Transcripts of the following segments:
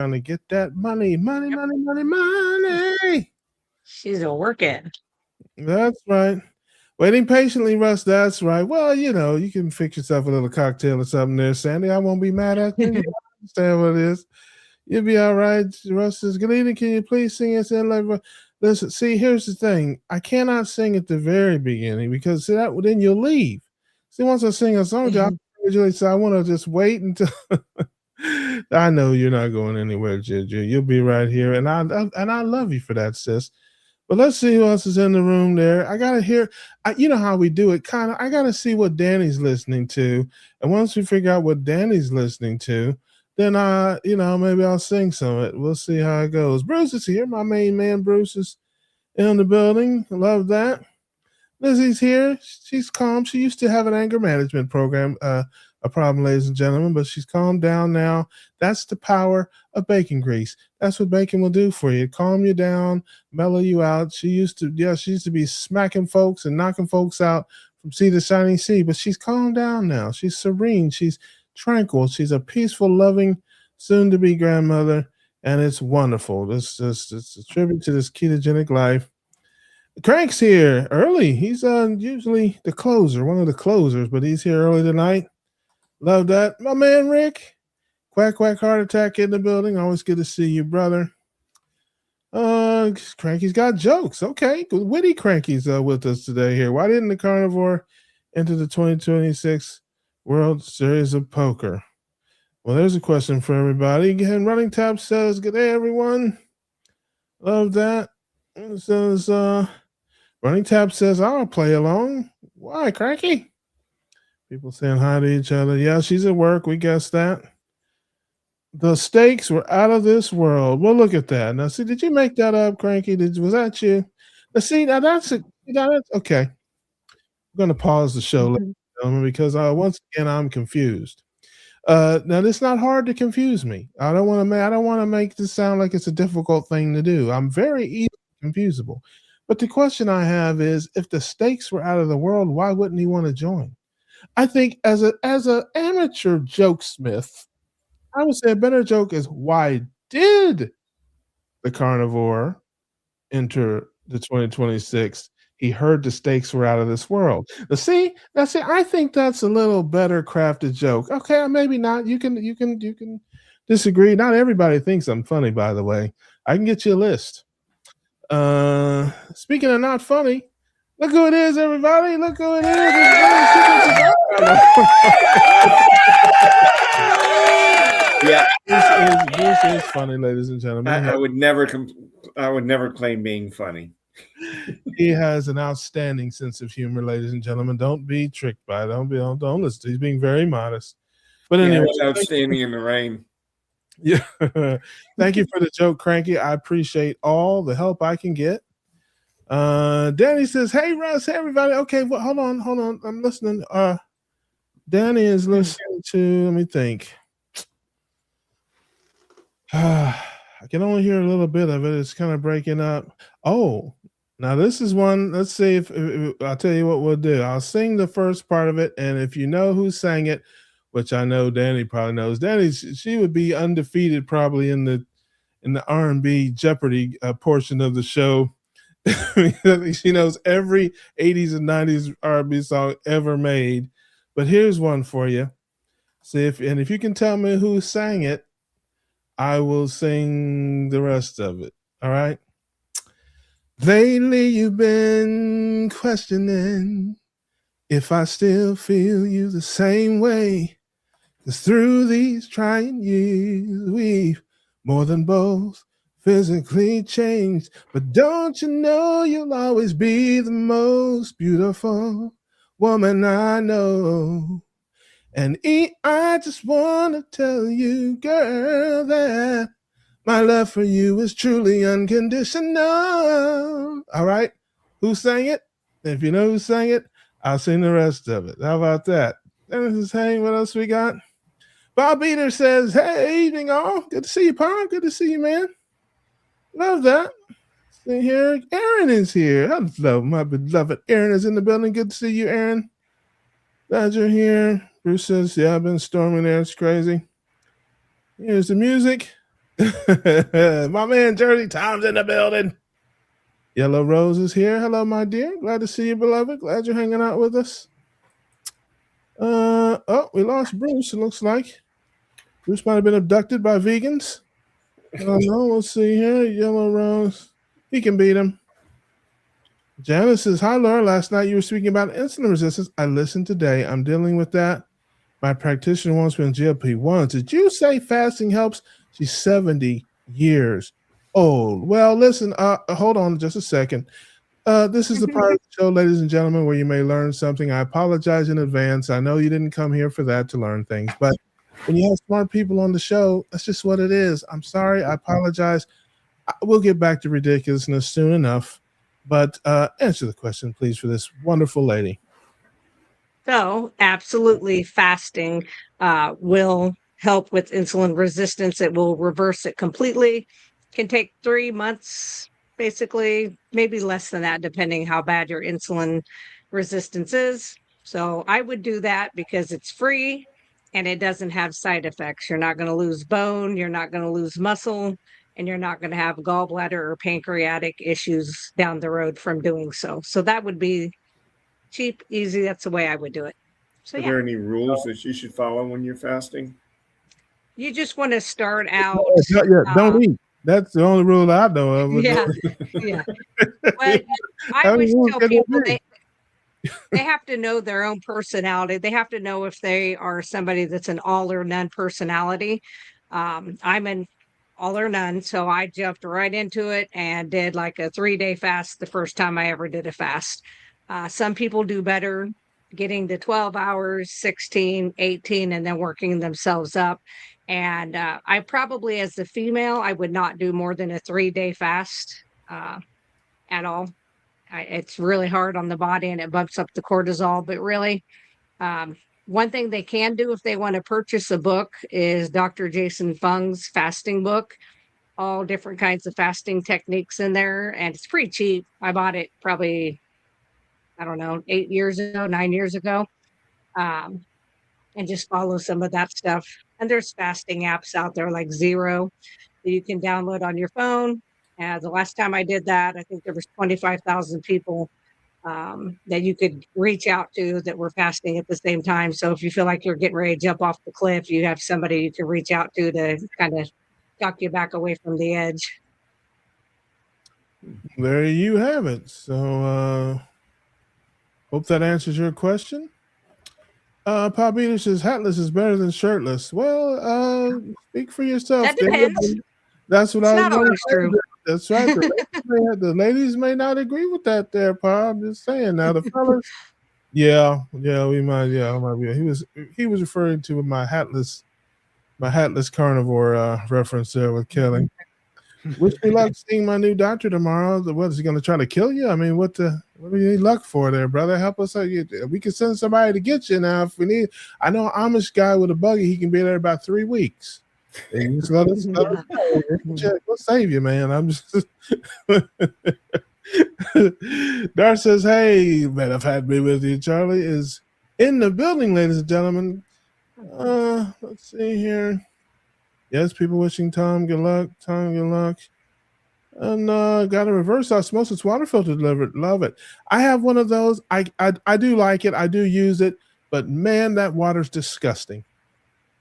trying to get that money, money, Yep. money, money, money. She's working. That's right. Waiting patiently, Russ. That's right. Well, you can fix yourself a little cocktail or something there, Sandy. I won't be mad at you. You understand what it is. You'll be all right. Russ says, "Good evening. Can you please sing us in like?" Listen, see, here's the thing. I cannot sing at the very beginning because see, that then you'll leave. See, once I sing a song, I usually say I want to just wait until. I know you're not going anywhere, Juju. You'll be right here, and I love you for that, sis. But let's see who else is in the room there. I gotta hear. You know how we do it, kind of. I gotta see what Danny's listening to, and once we figure out what Danny's listening to, then maybe I'll sing some of it. We'll see how it goes. Bruce is here, my main man. Bruce is in the building. Love that. Lizzie's here. She's calm. She used to have an anger management program, a problem, ladies and gentlemen, but she's calmed down now. That's the power of bacon grease. That's what bacon will do for you. Calm you down, mellow you out. She used to be smacking folks and knocking folks out from sea to shining sea, but she's calmed down now. She's serene. She's tranquil. She's a peaceful, loving, soon to be grandmother, and it's wonderful. It's a tribute to this ketogenic life. Crank's here early. He's usually the closer, one of the closers, but he's here early tonight. Love that. My man Rick. Quack quack heart attack in the building. Always good to see you, brother. Cranky's got jokes. Okay. Witty Cranky's with us today here. Why didn't the carnivore enter the 2026 World Series of Poker? Well, there's a question for everybody. Again, Running Tap says, "Good day, everyone." Love that. It says, Running Tap says, "I'll play along." Why, Cranky? People saying hi to each other. Yeah, she's at work. We guessed that. The stakes were out of this world. Well, look at that. Now, see, did you make that up, Cranky? Was that you? Now, see, now that's it. That's okay. I'm going to pause the show, ladies and gentlemen, because once again I'm confused. Now, it's not hard to confuse me. I don't want to. I don't want to make this sound like it's a difficult thing to do. I'm very easily confusable. But the question I have is, if the stakes were out of the world, why wouldn't he want to join? I think as a amateur jokesmith, I would say a better joke is, why did the carnivore enter the 2026? He heard the stakes were out of this world. Now see, I think that's a little better crafted joke. Okay, maybe not. You can disagree. Not everybody thinks I'm funny, by the way. I can get you a list. Speaking of not funny, look who it is, everybody. Look who it is. Yeah, Bruce is funny, ladies and gentlemen. I would never claim being funny. He has an outstanding sense of humor, ladies and gentlemen. Don't be tricked by it. Don't listen. He's being very modest. But anyway, it's outstanding in the rain. Yeah. Thank you for the joke, Cranky. I appreciate all the help I can get. Danny says, "Hey Russ, hey everybody." Okay, well, hold on. I'm listening. Danny is listening to, let me think. I can only hear a little bit of it. It's kind of breaking up. Oh, now this is one. Let's see if I'll tell you what we'll do. I'll sing the first part of it, and if you know who sang it, which I know Danny probably knows. Danny, she would be undefeated probably in the R&B Jeopardy portion of the show. She knows every 80s and 90s R&B song ever made. But here's one for you. See if you can tell me who sang it, I will sing the rest of it. All right. Lately you've been questioning if I still feel you the same way. 'Cause through these trying years, we've more than both physically changed. But don't you know you'll always be the most beautiful woman I know? And I just want to tell you, girl, that my love for you is truly unconditional. All right. Who sang it? If you know who sang it, I'll sing the rest of it. How about that? And this is, hey, what else we got? Bob Eater says, "Hey, evening all. Good to see you, Pop. Good to see you, man. Love that." See here. Aaron is here. Hello, my beloved Aaron is in the building. Good to see you, Aaron. Glad you're here. Bruce says, "Yeah, I've been storming there. It's crazy." Here's the music. My man Dirty Tom's in the building. Yellow Rose is here. Hello, my dear. Glad to see you, beloved. Glad you're hanging out with us. We lost Bruce, it looks like. Bruce might have been abducted by vegans. I don't know. We'll see here. Yellow Rose. He can beat him. Janice says, hi, Laura. Last night you were speaking about insulin resistance. I listened today. I'm dealing with that. My practitioner wants me on GLP-1. Did you say fasting helps? She's 70 years old. Well, listen, hold on just a second. This is the part of the show, ladies and gentlemen, where you may learn something. I apologize in advance. I know you didn't come here for that to learn things, but when you have smart people on the show, that's just what it is. I'm sorry. I apologize. We'll get back to ridiculousness soon enough. But answer the question, please, for this wonderful lady. So, absolutely, fasting will help with insulin resistance. It will reverse it completely. Can take 3 months, basically, maybe less than that, depending how bad your insulin resistance is. So, I would do that because it's free and it doesn't have side effects. You're not going to lose bone, you're not going to lose muscle, and you're not going to have gallbladder or pancreatic issues down the road from doing so. So, that would be cheap, easy. That's the way I would do it. So Are yeah, there any rules that you should follow when you're fasting? you just want to start out. Don't eat. That's the only rule I know of. Yeah, yeah. But I always tell people they have to know their own personality. They have to know if they are somebody that's an all or none personality. I'm an all or none, so I jumped right into it and did like a 3-day fast the first time I ever did a fast. Some people do better getting to 12 hours, 16, 18, and then working themselves up. And I probably, as a female, I would not do more than a 3-day fast at all. It's really hard on the body and it bumps up the cortisol. But really, one thing they can do if they want to purchase a book is Dr. Jason Fung's fasting book. All different kinds of fasting techniques in there. And it's pretty cheap. I bought it probably, I don't know, 8 years ago, 9 years ago, and just follow some of that stuff. And there's fasting apps out there like Zero that you can download on your phone. The last time I did that, I think there was 25,000 people that you could reach out to that were fasting at the same time. So if you feel like you're getting ready to jump off the cliff, you have somebody you can reach out to kind of talk you back away from the edge. There you have it. So hope that answers your question. Pop Eater says hatless is better than shirtless. Well, speak for yourself. That depends. That's what It's I was not going to always say. true. That's right. The ladies may not agree with that there, Pa. I'm just saying. Now the fellas, we might, might be. He was referring to my hatless carnivore reference there with Kelly. Wish me luck seeing my new doctor tomorrow. What is he going to try to kill you? I mean, what do you need luck for there, brother? Help us out. We can send somebody to get you now if we need. I know an Amish guy with a buggy. He can be there about 3 weeks. And just let us know. We'll save you, man. I'm just. Dar says, hey, man, I've had me with you. Charlie is in the building, ladies and gentlemen. Let's see here. Yes, people wishing Tom good luck. Tom good luck. And got a reverse osmosis water filter delivered. Love it. I have one of those. I do like it. I do use it. But man, that water's disgusting.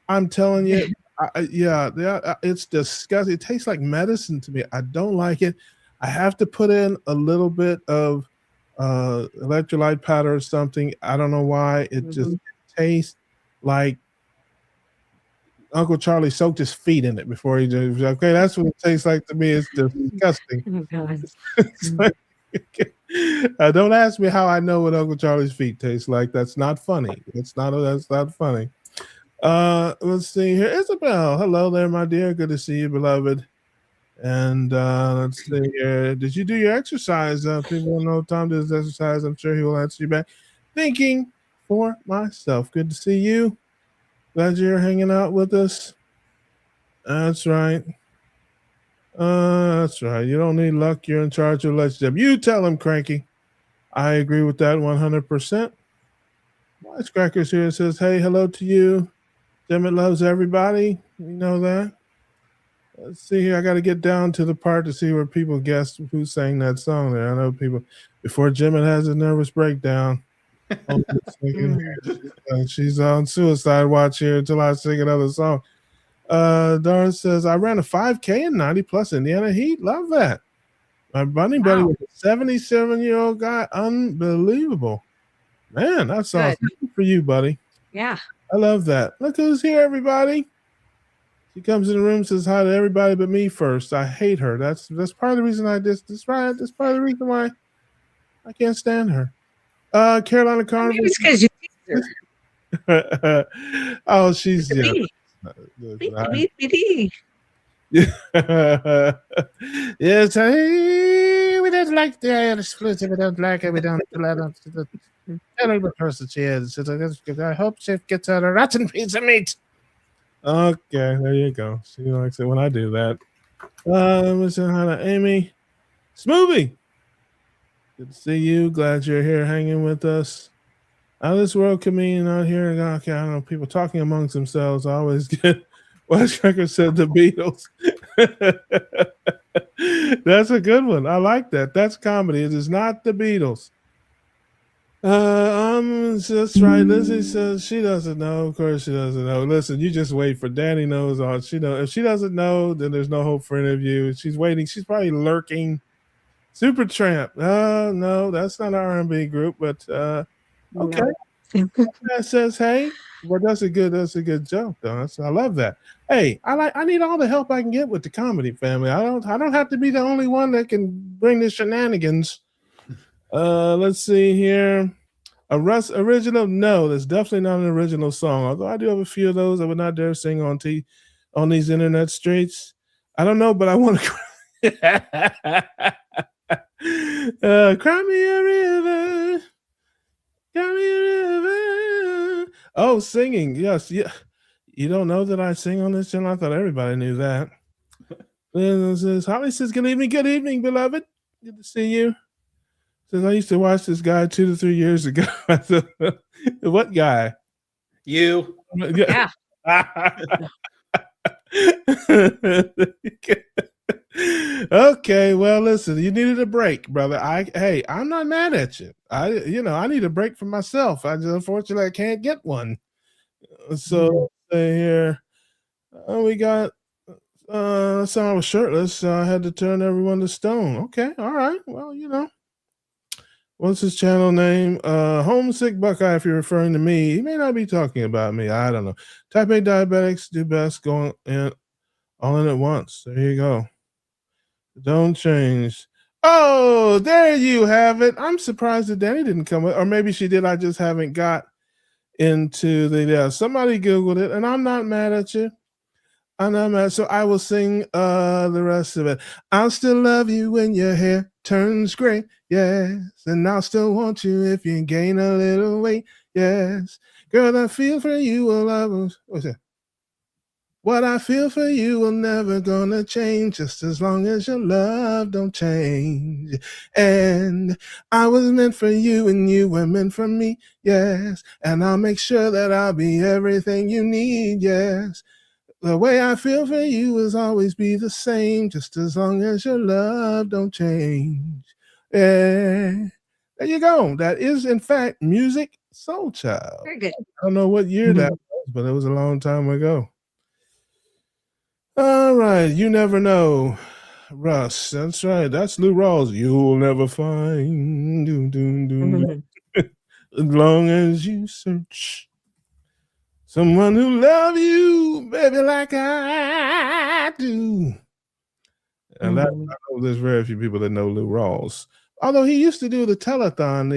I'm telling you. It's disgusting. It tastes like medicine to me. I don't like it. I have to put in a little bit of electrolyte powder or something. I don't know why. It just tastes like Uncle Charlie soaked his feet in it before he did. Okay, that's what it tastes like to me. It's disgusting. Don't ask me how I know what Uncle Charlie's feet taste like. That's not funny. That's not funny. Let's see here. Isabel, hello there, my dear. Good to see you, beloved. And let's see here. Did you do your exercise? People don't know Tom does exercise. I'm sure he will answer you back. Thinking for myself. Good to see you. Glad you're hanging out with us. That's right. That's right. You don't need luck. You're in charge of legislative. You tell him, Cranky. I agree with that 100%. Wisecrackers here says, hey, hello to you. Dimit loves everybody. We know that. Let's see here. I got to get down to the part to see where people guessed who sang that song there. I know people before Jim has a nervous breakdown. She's on suicide watch here until I sing another song. Darn says I ran a 5K in 90 plus Indiana Heat. Love that. My bunny buddy was a 77-year-old guy. Unbelievable. Man, that's awesome. Good for you, buddy. Yeah. I love that. Look who's here, everybody. She comes in the room, says hi to everybody but me first. I hate her. That's part of the reason that's part of the reason why I can't stand her. Carolina Carnival. Maybe it's because you tease her. Oh, she's yes, hey, we don't like the split. We don't like it. We don't terrible person she is. I hope she gets her a rotten piece of meat. Okay, there you go. She likes it when I do that. Let's say hi to Amy. Smoothie. Good to see you. Glad you're here hanging with us. Out of this world comedian out here. Okay, I don't know. People talking amongst themselves. I always get West Record said the Beatles. That's a good one. I like that. That's comedy. It is not the Beatles. That's right. Lizzie says she doesn't know. Of course she doesn't know. Listen, you just wait for Danny knows all. She knows. If she doesn't know, then there's no hope for interview. She's waiting. She's probably lurking. Supertramp. No, that's not an R&B group, but okay. That says hey. Well, that's a good joke, though. I love that. Hey, I need all the help I can get with the comedy family. I don't have to be the only one that can bring the shenanigans. Let's see here. A Russ original? No, that's definitely not an original song. Although I do have a few of those I would not dare sing on these internet streets. I don't know, but I want to cry me a river. Cry me a river. Oh, singing. Yes. Yeah. You don't know that I sing on this channel? I thought everybody knew that. Holly says, good evening, beloved. Good to see you. Says I used to watch this guy 2 to 3 years ago. What guy? You. Yeah. Okay, well, listen, you needed a break, brother. I'm not mad at you. I need a break for myself. Unfortunately I can't get one. So say here, we got so I was shirtless, so I had to turn everyone to stone. Okay, all right. Well, what's his channel name? Homesick Buckeye, if you're referring to me. He may not be talking about me. I don't know. Type A diabetics do best going in all in at once. There you go. Don't change. Oh, there you have it. I'm surprised that Danny didn't come with, or maybe she did. I just haven't got into the somebody Googled it, and I'm not mad at you. I'm not mad. So I will sing the rest of it. I'll still love you when your hair turns gray, yes. And I'll still want you if you gain a little weight, yes. Girl, I feel for you will always. What's that? What I feel for you will never gonna change, just as long as your love don't change. And I was meant for you and you were meant for me, yes. And I'll make sure that I'll be everything you need, yes. The way I feel for you will always be the same, just as long as your love don't change. Yeah. There you go. That is, in fact, Music Soul Child. Very good. I don't know what year that was, but it was a long time ago. All right. You never know. Russ. That's right. That's Lou Rawls. You'll never find. As long as you search. Someone who love you, baby, like I do. And I know there's very few people that know Lou Rawls. Although he used to do the telethon,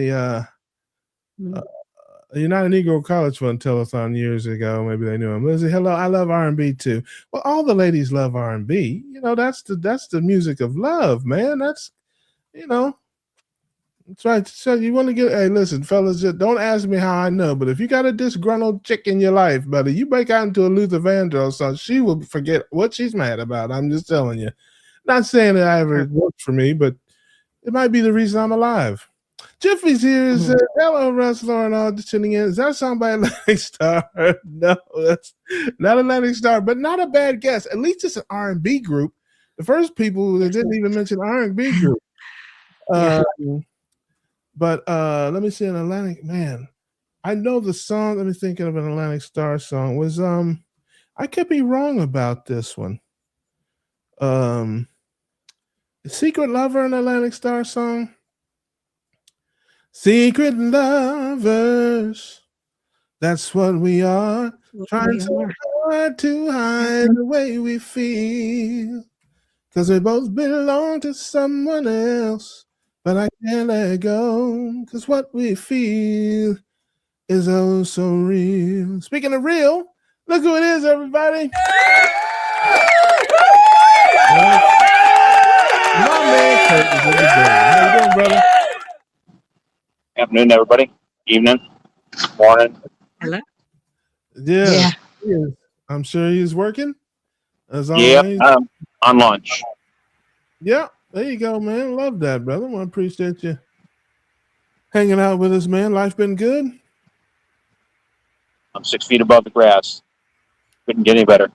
the United Negro College Fund telethon years ago. Maybe they knew him. Lizzie, hello, I love R&B too. Well, all the ladies love R&B. That's the music of love, man. That's that's right. So you want to get, hey, listen, fellas, just don't ask me how I know, but if you got a disgruntled chick in your life, buddy, you break out into a Luther Vandross song, she will forget what she's mad about. I'm just telling you. Not saying that I ever worked for me, but it might be the reason I'm alive. Jiffy's here and said, hello, Russ, Lauren, all just tuning in. Is that a song by Atlantic Star? No, that's not Atlantic Star, but not a bad guess. At least it's an R&B group. The first people that didn't even mention R&B group. Yeah. But let me see an Atlantic, man. I know the song. Let me think of an Atlantic Star song. Was I could be wrong about this one. Secret Lover, an Atlantic Star song. Secret lovers, that's what we are. Trying so hard to hide the way we feel. Cause we both belong to someone else. But I can't let go. Cause what we feel is oh so real. Speaking of real, look who it is, everybody. My man Kurt is in the building. How you doing, brother? Afternoon, everybody. Evening. Morning. Hello. Yeah. He is. I'm sure he's working. As Yep, always. on lunch. Yeah, there you go, man. Love that, brother. I appreciate you hanging out with us, man. Life been good? I'm 6 feet above the grass. Couldn't get any better.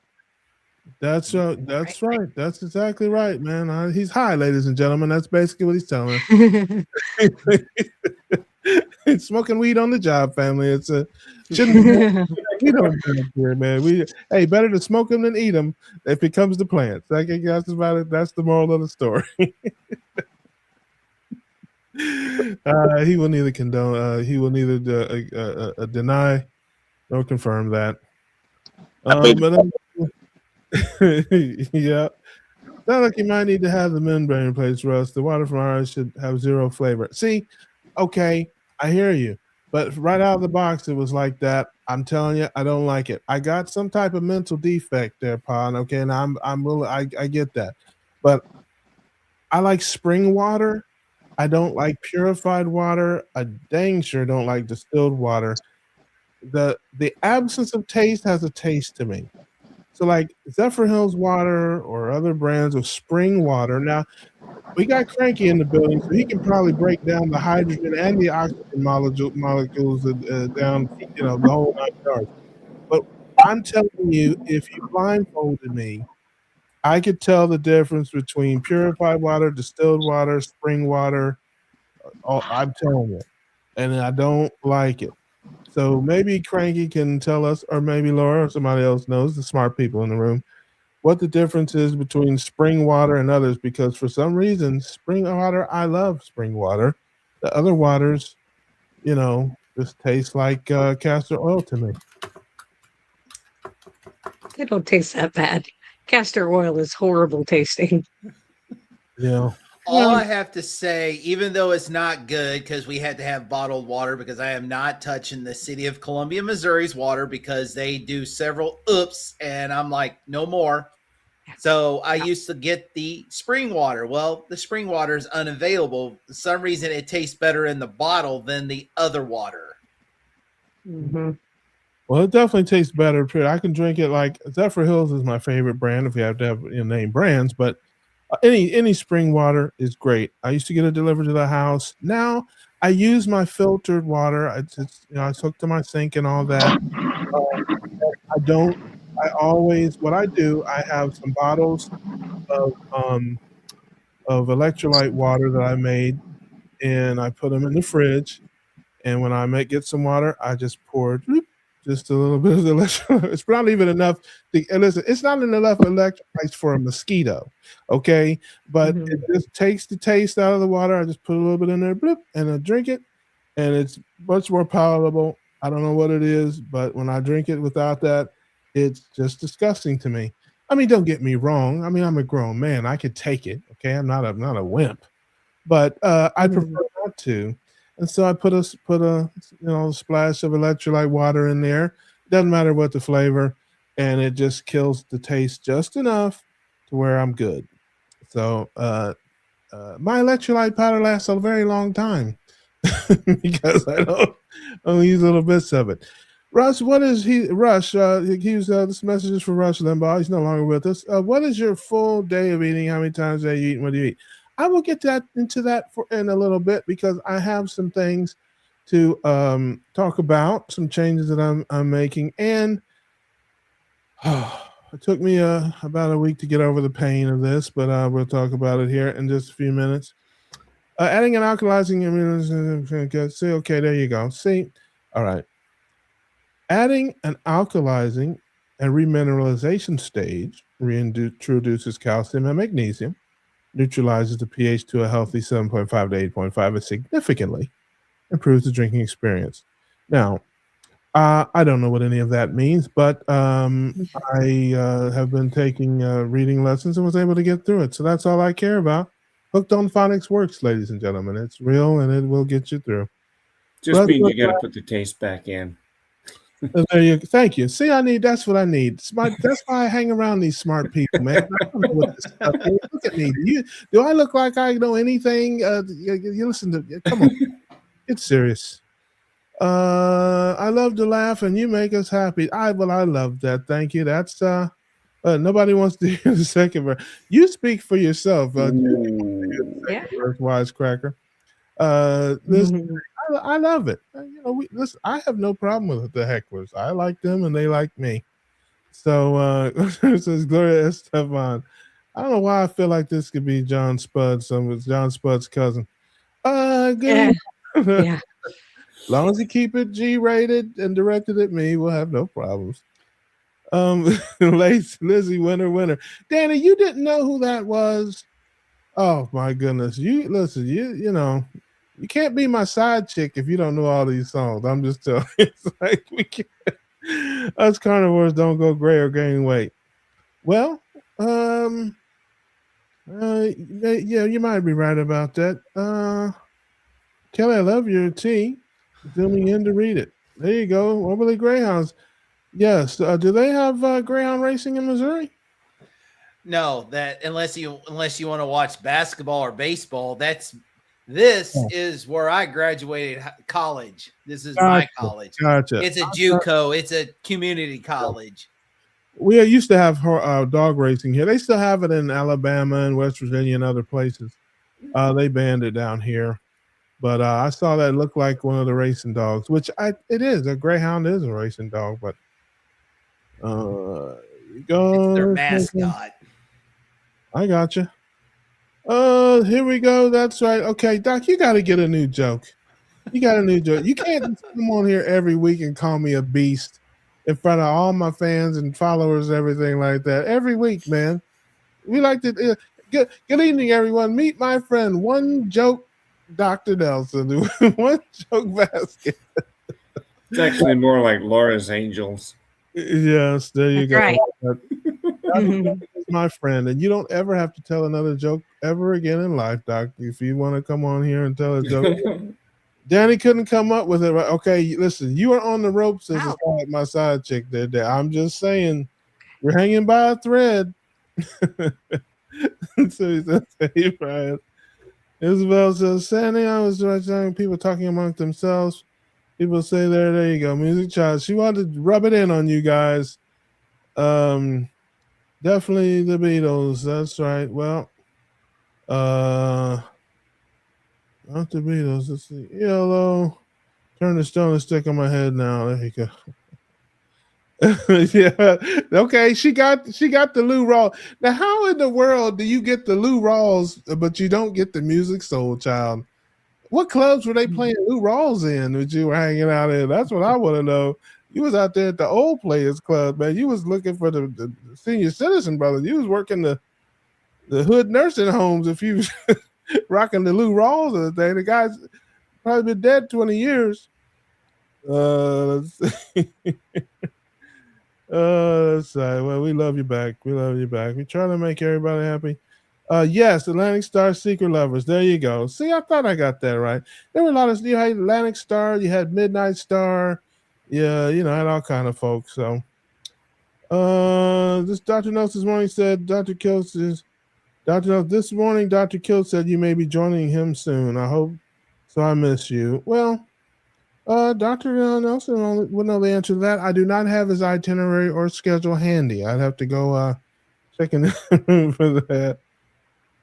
That's right. That's exactly right, man. He's high, ladies and gentlemen. That's basically what he's telling us. It's smoking weed on the job, family. It's shouldn't we don't do it here, man. Better to smoke them than eat them if it comes to plants. I guess about it. That's the moral of the story. He will neither condone. He will neither deny nor confirm that. Yeah. Sounds like you might need to have the membrane replaced, Russ. The water from ours should have zero flavor. See, okay, I hear you. But right out of the box, it was like that. I'm telling you, I don't like it. I got some type of mental defect there, Pon. Okay, and I get that. But I like spring water. I don't like purified water. I dang sure don't like distilled water. The absence of taste has a taste to me. So like Zephyr Hills water or other brands of spring water. Now, we got Cranky in the building, so he can probably break down the hydrogen and the oxygen molecules down, the whole 9 yards. But I'm telling you, if you blindfolded me, I could tell the difference between purified water, distilled water, spring water. I'm telling you, and I don't like it. So maybe Cranky can tell us, or maybe Laura or somebody else knows, the smart people in the room, what the difference is between spring water and others, because for some reason, spring water, I love spring water. The other waters, just taste like castor oil to me. It don't taste that bad. Castor oil is horrible tasting. Yeah. All I have to say, even though it's not good because we had to have bottled water, because I am not touching the city of Columbia, Missouri's water because they do several oops, and I'm like, no more. So I used to get the spring water. Well, the spring water is unavailable. For some reason, it tastes better in the bottle than the other water. Mm-hmm. Well, it definitely tastes better. I can drink it like Zephyr Hills is my favorite brand if you have to have name brands, but any spring water is great. I used to get it delivered to the house. Now I use my filtered water. I hook to my sink and all that. What I do, I have some bottles of electrolyte water that I made, and I put them in the fridge. And when I get some water, I just pour just a little bit of the electrolyte. It's not even enough. Listen, it's not enough electrolytes for a mosquito, okay? But it just takes the taste out of the water. I just put a little bit in there, bloop, and I drink it, and it's much more palatable. I don't know what it is, but when I drink it without that, it's just disgusting to me. I mean, don't get me wrong. I mean, I'm a grown man. I could take it, okay? I'm not a wimp, but I prefer not to. And so I put a splash of electrolyte water in there. Doesn't matter what the flavor, and it just kills the taste just enough to where I'm good. So my electrolyte powder lasts a very long time because I don't only use little bits of it. Rush, what is he? Rush, this message is for Rush Limbaugh. He's no longer with us. What is your full day of eating? How many times a day you eat? What do you eat? I will get into that in a little bit because I have some things to talk about, some changes that I'm making, and it took me about a week to get over the pain of this, but we'll talk about it here in just a few minutes. Adding an alkalizing immunization. See, okay, there you go. See, all right. Adding an alkalizing and remineralization stage reintroduces calcium and magnesium, neutralizes the pH to a healthy 7.5 to 8.5, and significantly improves the drinking experience. Now, I don't know what any of that means, but I have been taking reading lessons and was able to get through it. So that's all I care about. Hooked on Phonics works, ladies and gentlemen. It's real and it will get you through. Just means you got to put the taste back in. There you thank you. See, that's what I need. Smart. That's why I hang around these smart people, man. I don't know what this stuff is. Look at me. Do I look like I know anything? You listen to. Come on, it's serious. I love to laugh, and you make us happy. I love that. Thank you. That's nobody wants to hear the second verse. You speak for yourself. Yeah. Wisecracker. Listen, I love it. Listen, I have no problem with the hecklers. I like them and they like me. So this is Gloria Estefan. I don't know why I feel like this could be John Spud. John Spud's cousin. Good. Yeah. As long as you keep it G-rated and directed at me, we'll have no problems. Lizzie, winner. Danny, you didn't know who that was? Oh my goodness. You listen, you know, you can't be my side chick if you don't know all these songs. I'm just telling you. It's like we can't. Us carnivores don't go gray or gain weight. Well, yeah, you might be right about that. Kelly, I love your tea. Zooming in to read it. There you go. Overly Greyhounds. Yes. Do they have Greyhound racing in Missouri? No, that unless you want to watch basketball or baseball, this is where I graduated college. This is my college. Gotcha. It's a JUCO. It's a community college. We used to have dog racing here. They still have it in Alabama and West Virginia and other places. They banned it down here. But I saw that look like one of the racing dogs, which it is. A Greyhound is a racing dog, but It's their mascot. I gotcha. Here we go. That's right. Okay, Doc, you got to get a new joke. You got a new joke. You can't come on here every week and call me a beast in front of all my fans and followers and everything like that. Every week, man. We like to. Good evening, everyone. Meet my friend, One Joke Dr. Nelson. One Joke Basket. It's actually more like Laura's Angels. Yes, there you go. Right. That's my friend, and you don't ever have to tell another joke ever again in life, Doc. If you want to come on here and tell a joke, Danny couldn't come up with it. Right? Okay, listen, you are on the ropes as my side chick there. I'm just saying, you're hanging by a thread. So he says, "Hey, Brian." Isabel says, "Sandy, I was saying people talking amongst themselves. People say there you go, music child." She wanted to rub it in on you guys. Definitely the Beatles. That's right. Well, not the Beatles. Let's see. Yellow. Turn the stone and stick on my head now. There you go. Yeah. Okay. She got the Lou Rawls. Now, how in the world do you get the Lou Rawls, but you don't get the Music Soul Child? What clubs were they playing Lou Rawls in that you were hanging out in? That's what I want to know. You was out there at the Old Players Club, man. You was looking for the senior citizen brothers. You was working the hood nursing homes if you was rocking the Lou Rawls or the thing. The guy's probably been dead 20 years. Let's see. Sorry. Well, we love you back. We love you back. We try to make everybody happy. Yes, Atlantic Star Secret Lovers. There you go. See, I thought I got that right. There were a lot of you had Atlantic Star, you had Midnight Star, yeah, had all kind of folks. So this Dr. Notes this morning said Dr. Kilt says Dr. Notes this morning, Dr. Kilt said you may be joining him soon. I hope so. I miss you. Well, Dr. Nelson would know the answer to that. I do not have his itinerary or schedule handy. I'd have to go check in for that.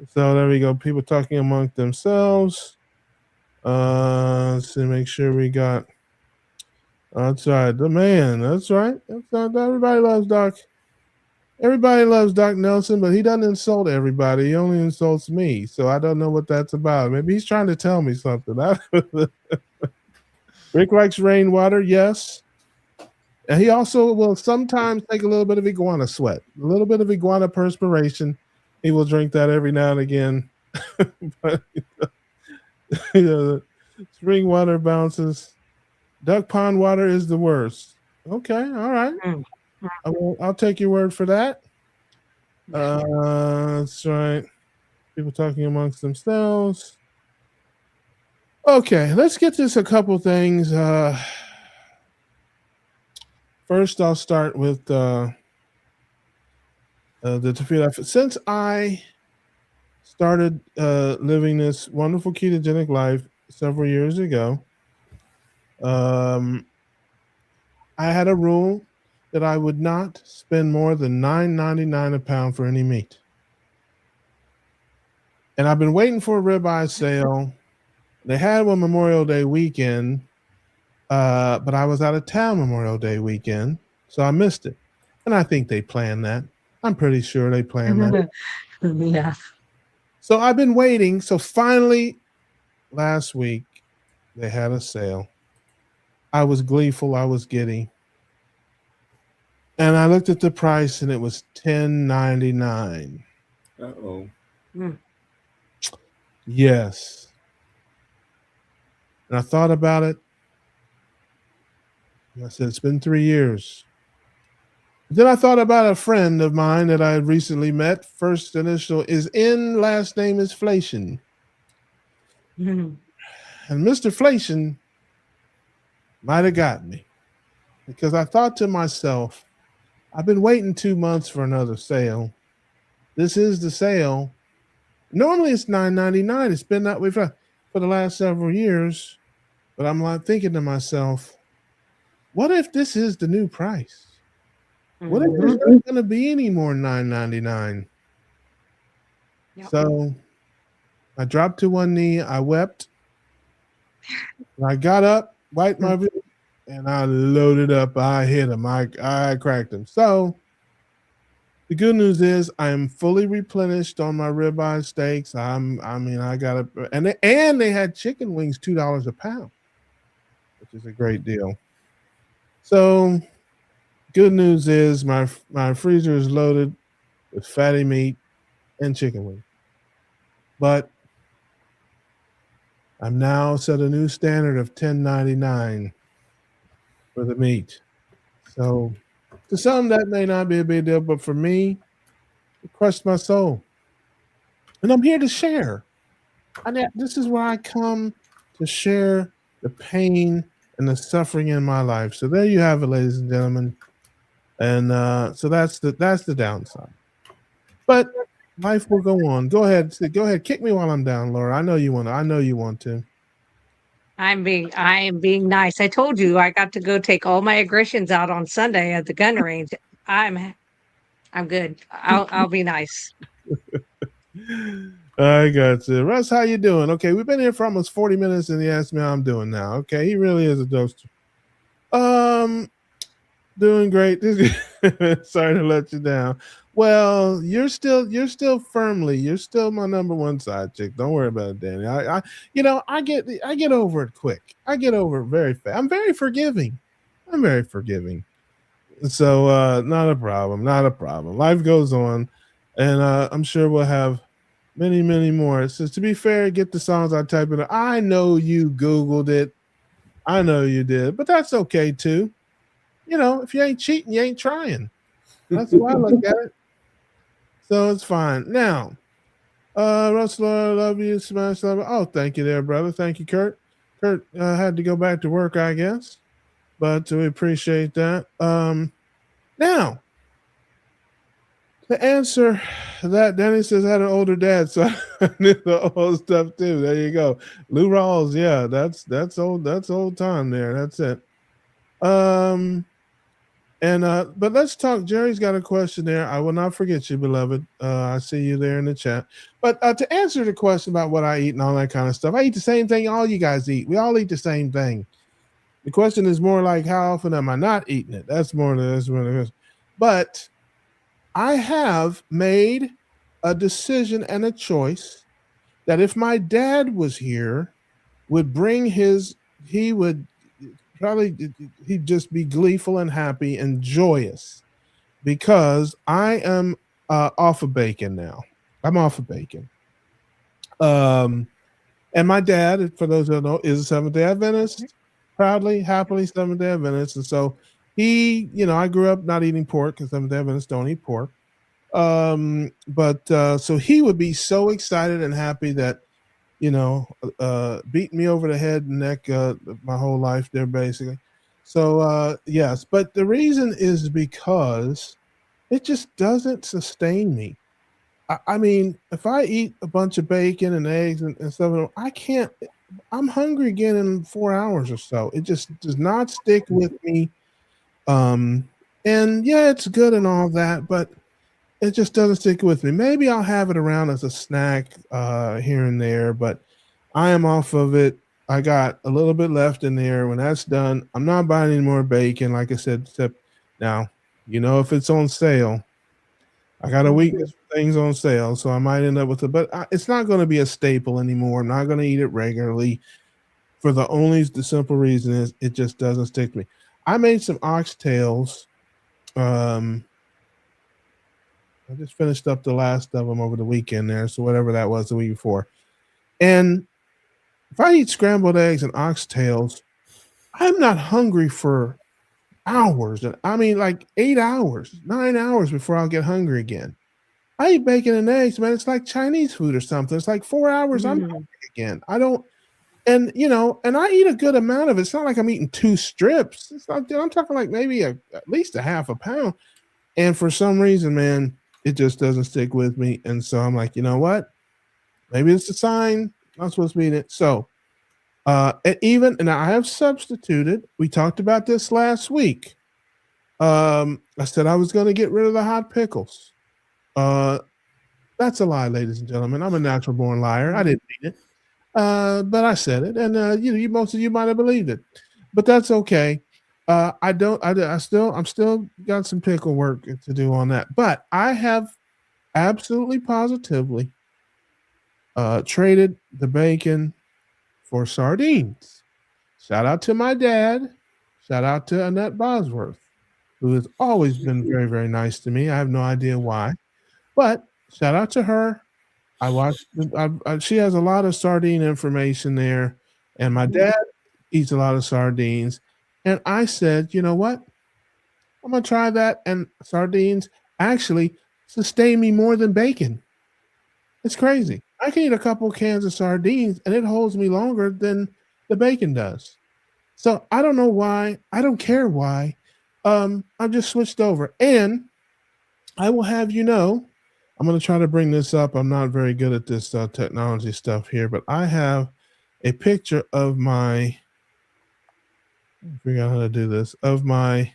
So there we go. People talking among themselves. Let's see, make sure we got. That's right, the man. That's right. That's right. Everybody loves Doc. Everybody loves Doc Nelson, but he doesn't insult everybody. He only insults me. So I don't know what that's about. Maybe he's trying to tell me something. Rick likes rainwater, yes. And he also will sometimes take a little bit of iguana sweat, a little bit of iguana perspiration. He will drink that every now and again. But spring water bounces. Duck pond water is the worst. Okay, all right. I'll take your word for that. That's right. People talking amongst themselves. Okay, let's get to a couple things. First, I'll start with the Tafida. Since I started living this wonderful ketogenic life several years ago, I had a rule that I would not spend more than $9.99 a pound for any meat. And I've been waiting for a ribeye sale. They had one Memorial Day weekend, but I was out of town Memorial Day weekend, so I missed it. And I think they planned that. I'm pretty sure they planned that. Yeah. So I've been waiting. So finally, last week, they had a sale. I was gleeful. I was giddy. And I looked at the price, and it was $10.99. Uh-oh. Yes. And I thought about it. And I said, it's been 3 years. Then I thought about a friend of mine that I had recently met. First initial is N, last name is Flation. And Mr. Flation might have got me, because I thought to myself, I've been waiting 2 months for another sale. This is the sale. Normally it's $9.99. It's been that way for the last several years. But I'm like thinking to myself, what if this is the new price? What if there's not going to be any more $9.99? Yep. So I dropped to one knee. I wept. I got up, wiped my face, and I loaded up. I hit him. I cracked him. So the good news is I am fully replenished on my ribeye steaks. I got it, and they had chicken wings $2 a pound, which is a great deal. So good news is my freezer is loaded with fatty meat and chicken wings. But I'm now set a new standard of $10.99 for the meat. So to some that may not be a big deal, but for me, it crushed my soul. And I'm here to share. This is where I come to share the pain and the suffering in my life. So there you have it, ladies and gentlemen. And so that's the downside. But life will go on. Go ahead, kick me while I'm down, Laura. I know you want to. I am being nice. I told you I got to go take all my aggressions out on Sunday at the gun range. I'm good. I'll be nice. I got you. Russ, how you doing? Okay, we've been here for almost 40 minutes and he asked me how I'm doing now. Okay, he really is a jokester. Doing great. Sorry to let you down. Well, you're still my number one side chick. Don't worry about it, Danny. I get over it quick. I get over it very fast. I'm very forgiving. So not a problem. Life goes on, and I'm sure we'll have many, many more. So to be fair, get the songs I type in. I know you Googled it. I know you did, but that's okay too. If you ain't cheating, you ain't trying. That's the way I look at it. So it's fine. Now, Russell, I love you. Smash love. Oh, thank you there, brother. Thank you, Kurt. Kurt had to go back to work, I guess, but we appreciate that. Now, to answer that, Danny says I had an older dad, so I knew the old stuff too. There you go. Lou Rawls, yeah, that's old. That's old time there. That's it. And but let's talk. Jerry's got a question there. I will not forget you, beloved. I see you there in the chat. But to answer the question about what I eat and all that kind of stuff, I eat the same thing all you guys eat. We all eat the same thing. The question is more like, how often am I not eating it? That's more than that's what it is. But I have made a decision and a choice that if my dad was here, would bring his, he would probably, he'd just be gleeful and happy and joyous because I am off of bacon now. I'm off of bacon. And my dad, for those who don't know, is a Seventh-day Adventist, proudly, happily Seventh-day Adventist. And so he, you know, I grew up not eating pork because Seventh-day Adventists don't eat pork. But so he would be so excited and happy that, you know, beating me over the head and neck my whole life there, basically. So yes, but the reason is because it just doesn't sustain me. I mean, if I eat a bunch of bacon and eggs and stuff, I can't. I'm hungry again in 4 hours or so. It just does not stick with me. And yeah, it's good and all that, but it just doesn't stick with me. Maybe I'll have it around as a snack here and there, but I am off of it. I got a little bit left in there. When that's done, I'm not buying any more bacon. Like I said, except now, you know, if it's on sale, I got a weakness for things on sale, so I might end up with it. But it's not going to be a staple anymore. I'm not going to eat it regularly. For the simple reason is it just doesn't stick to me. I made some oxtails. I just finished up the last of them over the weekend there, so whatever that was the week before. And if I eat scrambled eggs and oxtails, I'm not hungry for hours. I mean, like 8 hours, 9 hours before I'll get hungry again. I eat bacon and eggs, man. It's like Chinese food or something. It's like 4 hours. I'm hungry again. I don't, and you know, and I eat a good amount of it. It's not like I'm eating 2 strips. It's not. I'm talking like maybe at least a half a pound. And for some reason, man, it just doesn't stick with me. And so I'm like, you know what? Maybe it's a sign. I'm supposed to be in it. So, and I have substituted. We talked about this last week. I said I was going to get rid of the hot pickles. That's a lie, ladies and gentlemen. I'm a natural born liar. I didn't mean it. But I said it, and most of you might have believed it. But that's okay. I'm still got some pickle work to do on that. But I have absolutely positively traded the bacon for sardines. Shout out to my dad. Shout out to Annette Bosworth, who has always been very, very nice to me. I have no idea why, but shout out to her. I watched. She has a lot of sardine information there, and my dad eats a lot of sardines. And I said, you know what? I'm gonna try that. And sardines actually sustain me more than bacon. It's crazy. I can eat a couple cans of sardines, and it holds me longer than the bacon does. So I don't know why. I don't care why. I've just switched over, and I will have you know. I'm going to try to bring this up. I'm not very good at this technology stuff here, but I have a picture of my, figure out how to do this, of my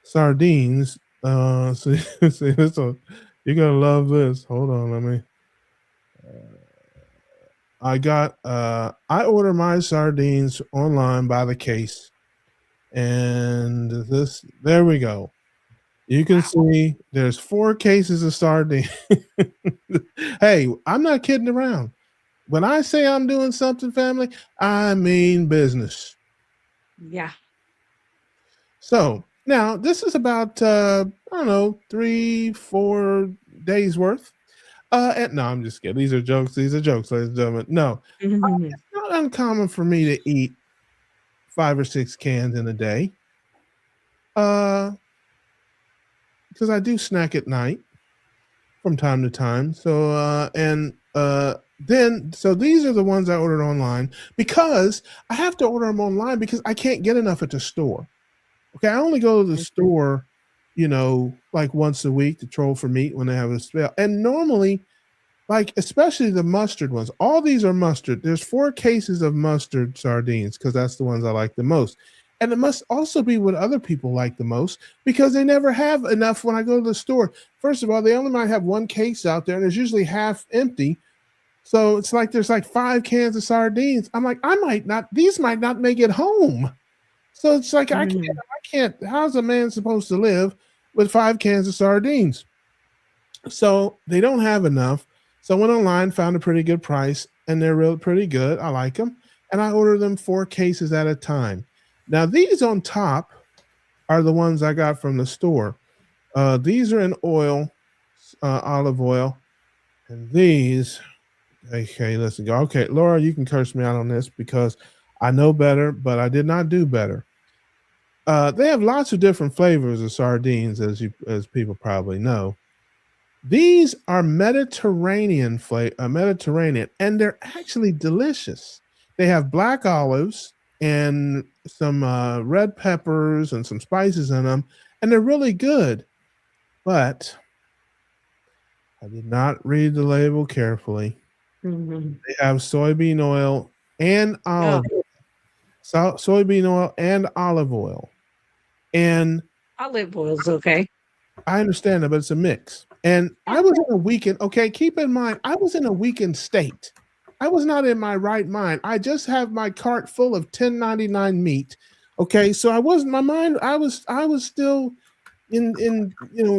sardines. See this one. You're going to love this. Hold on. Let me. I order my sardines online by the case. And there we go. You can see there's 4 cases of sardines. Hey, I'm not kidding around. When I say I'm doing something, family, I mean business. Yeah. So now this is about, I don't know, 3-4 days worth. And no, I'm just kidding. These are jokes, ladies and gentlemen. No, it's not uncommon for me to eat 5 or 6 cans in a day. Because I do snack at night from time to time. So so these are the ones I ordered online because I have to order them online because I can't get enough at the store. Okay, I only go to the store, you know, like once a week to troll for meat when they have a sale. And normally, like especially the mustard ones, all these are mustard. There's 4 cases of mustard sardines because that's the ones I like the most. And it must also be what other people like the most because they never have enough when I go to the store. First of all, they only might have one case out there and it's usually half empty. So it's like there's like 5 cans of sardines. I'm like, these might not make it home. So it's like I can't. How's a man supposed to live with 5 cans of sardines? So they don't have enough. So I went online, found a pretty good price, and they're real pretty good. I like them, and I order them 4 cases at a time. Now these on top are the ones I got from the store. These are in oil, olive oil, and these. Okay, let's go. Okay, Laura, you can curse me out on this because I know better, but I did not do better. They have lots of different flavors of sardines, as people probably know. These are Mediterranean Mediterranean, and they're actually delicious. They have black olives and some red peppers and some spices in them, and they're really good. But I did not read the label carefully. They have soybean oil and olive oil. Soybean oil and olive oil. And olive oil is okay. I understand that, but it's a mix. And I was in a weakened, okay, keep in mind, I was in a weakened state. I was not in my right mind. I just have my cart full of 1099 meat. Okay, so I wasn't my mind, I was still in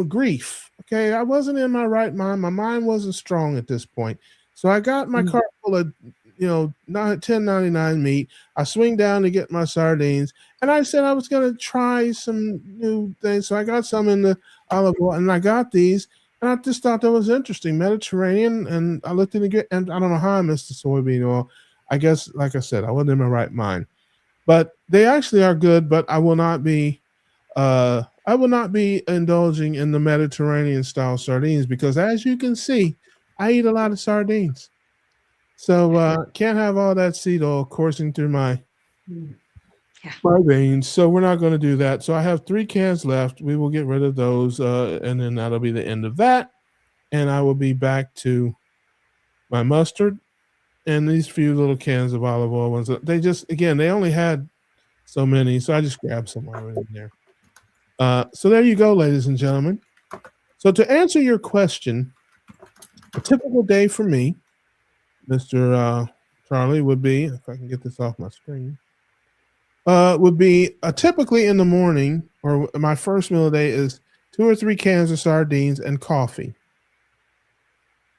grief. Okay, I wasn't in my right mind. My mind wasn't strong at this point. So I got my cart full of 1099 meat. I swing down to get my sardines, and I said I was going to try some new things. So I got some in the olive oil, and I got these, and I just thought that was interesting, Mediterranean. And I looked in the and I don't know how I missed the soybean oil. I guess, like I said, I wasn't in my right mind. But they actually are good. But I will not be indulging in the Mediterranean style sardines because, as you can see, I eat a lot of sardines. So can't have all that seed oil coursing through my veins. So we're not going to do that. So I have 3 cans left. We will get rid of those, and then that'll be the end of that. And I will be back to my mustard and these few little cans of olive oil ones. They only had so many, so I just grabbed some already in there. So there you go, ladies and gentlemen. So to answer your question, a typical day for me, Mr. Charlie, would be, if I can get this off my screen, would be typically in the morning, or my first meal of the day is 2 or 3 cans of sardines and coffee.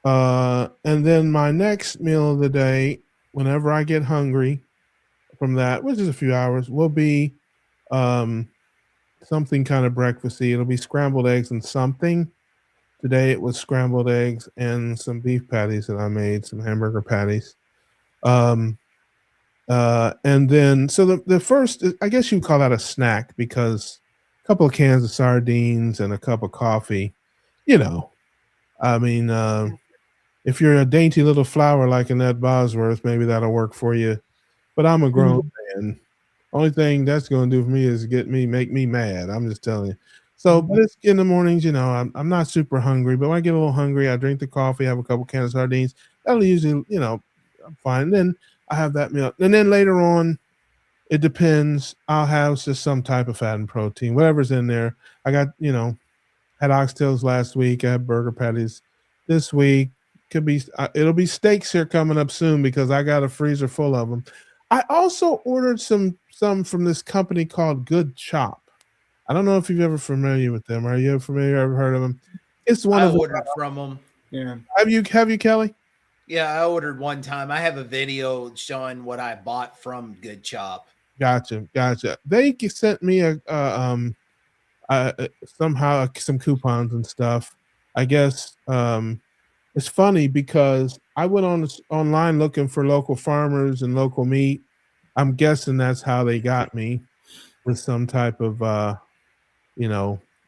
And then my next meal of the day, whenever I get hungry from that, which is a few hours, will be something kind of breakfasty. It'll be scrambled eggs and something. Today it was scrambled eggs and some beef patties that I made, some hamburger patties. And then, so the first, I guess you'd call that a snack because a couple of cans of sardines and a cup of coffee, I mean, if you're a dainty little flower like Annette Bosworth, maybe that'll work for you. But I'm a grown man. Only thing that's going to do for me is make me mad. I'm just telling you. So, but it's in the mornings, I'm not super hungry, but when I get a little hungry, I drink the coffee, have a couple cans of sardines. That'll usually, I'm fine. And then I have that meal. And then later on, it depends. I'll have just some type of fat and protein, whatever's in there. I got, had oxtails last week. I had burger patties this week. It'll be steaks here coming up soon because I got a freezer full of them. I also ordered some from this company called Good Chop. I don't know if you're ever familiar with them. Are you ever familiar? Ever heard of them? It's one I ordered from them. Yeah. Have you, Kelly? Yeah, I ordered one time. I have a video showing what I bought from Good Chop. Gotcha. They sent me somehow some coupons and stuff. I guess it's funny because I went online looking for local farmers and local meat. I'm guessing that's how they got me with some type of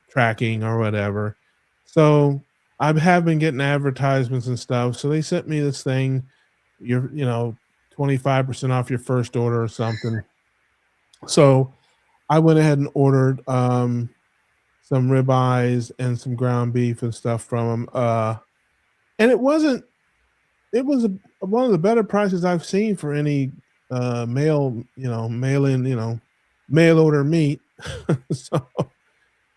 tracking or whatever. So I have been getting advertisements and stuff. So they sent me this thing. You're 25% off your first order or something. So I went ahead and ordered some ribeyes and some ground beef and stuff from them. And it was one of the better prices I've seen for any mail-in, mail order meat. So,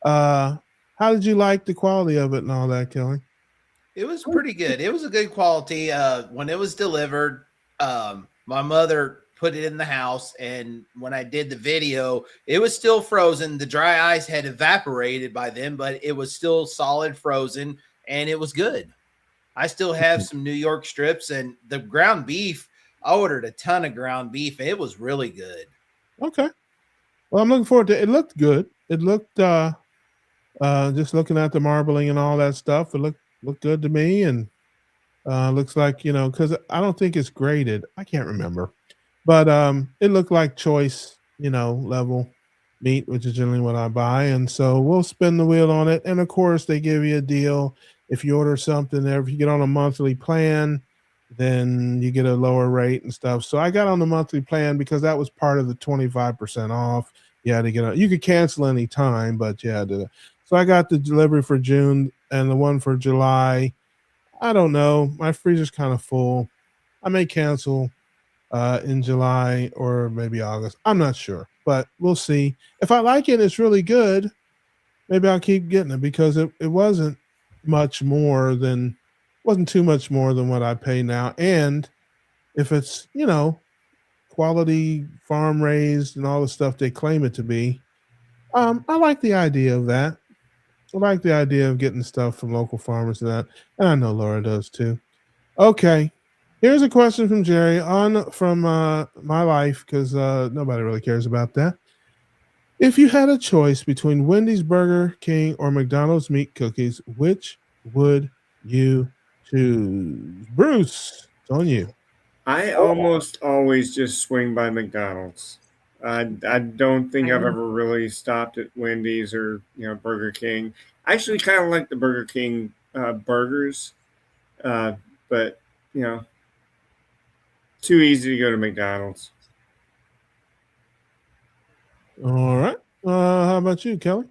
how did you like the quality of it and all that, Kelly? It was pretty good. It was a good quality. When it was delivered, my mother put it in the house, and when I did the video, it was still frozen. The dry ice had evaporated by then, but it was still solid frozen, and it was good. I still have some New York strips, and the ground beef. I ordered a ton of ground beef, and it was really good. Okay. Well, I'm looking forward to it. It looked good. It looked just looking at the marbling and all that stuff, it looked good to me, and looks like, because I don't think it's graded. I can't remember, but it looked like choice, level meat, which is generally what I buy, and so we'll spin the wheel on it. And of course, they give you a deal if you order something there. If you get on a monthly plan, then you get a lower rate and stuff. So I got on the monthly plan because that was part of the 25% off. You had to get on. You could cancel any time, but you had to. So I got the delivery for June and the one for July. I don't know. My freezer's kind of full. I may cancel in July or maybe August. I'm not sure, but we'll see. If I like it, it's really good. Maybe I'll keep getting it because it wasn't wasn't too much more than what I pay now. And if it's, quality farm raised and all the stuff they claim it to be, I like the idea of that. I like the idea of getting stuff from local farmers and that. And I know Laura does too. Okay. Here's a question from Jerry from my life, because nobody really cares about that. If you had a choice between Wendy's, Burger King, or McDonald's meat cookies, which would you choose? Bruce, it's on you. I almost always just swing by McDonald's. I don't think I've ever really stopped at Wendy's or Burger King. I actually kind of like the Burger King burgers, but too easy to go to McDonald's. All right. How about you, Kelly?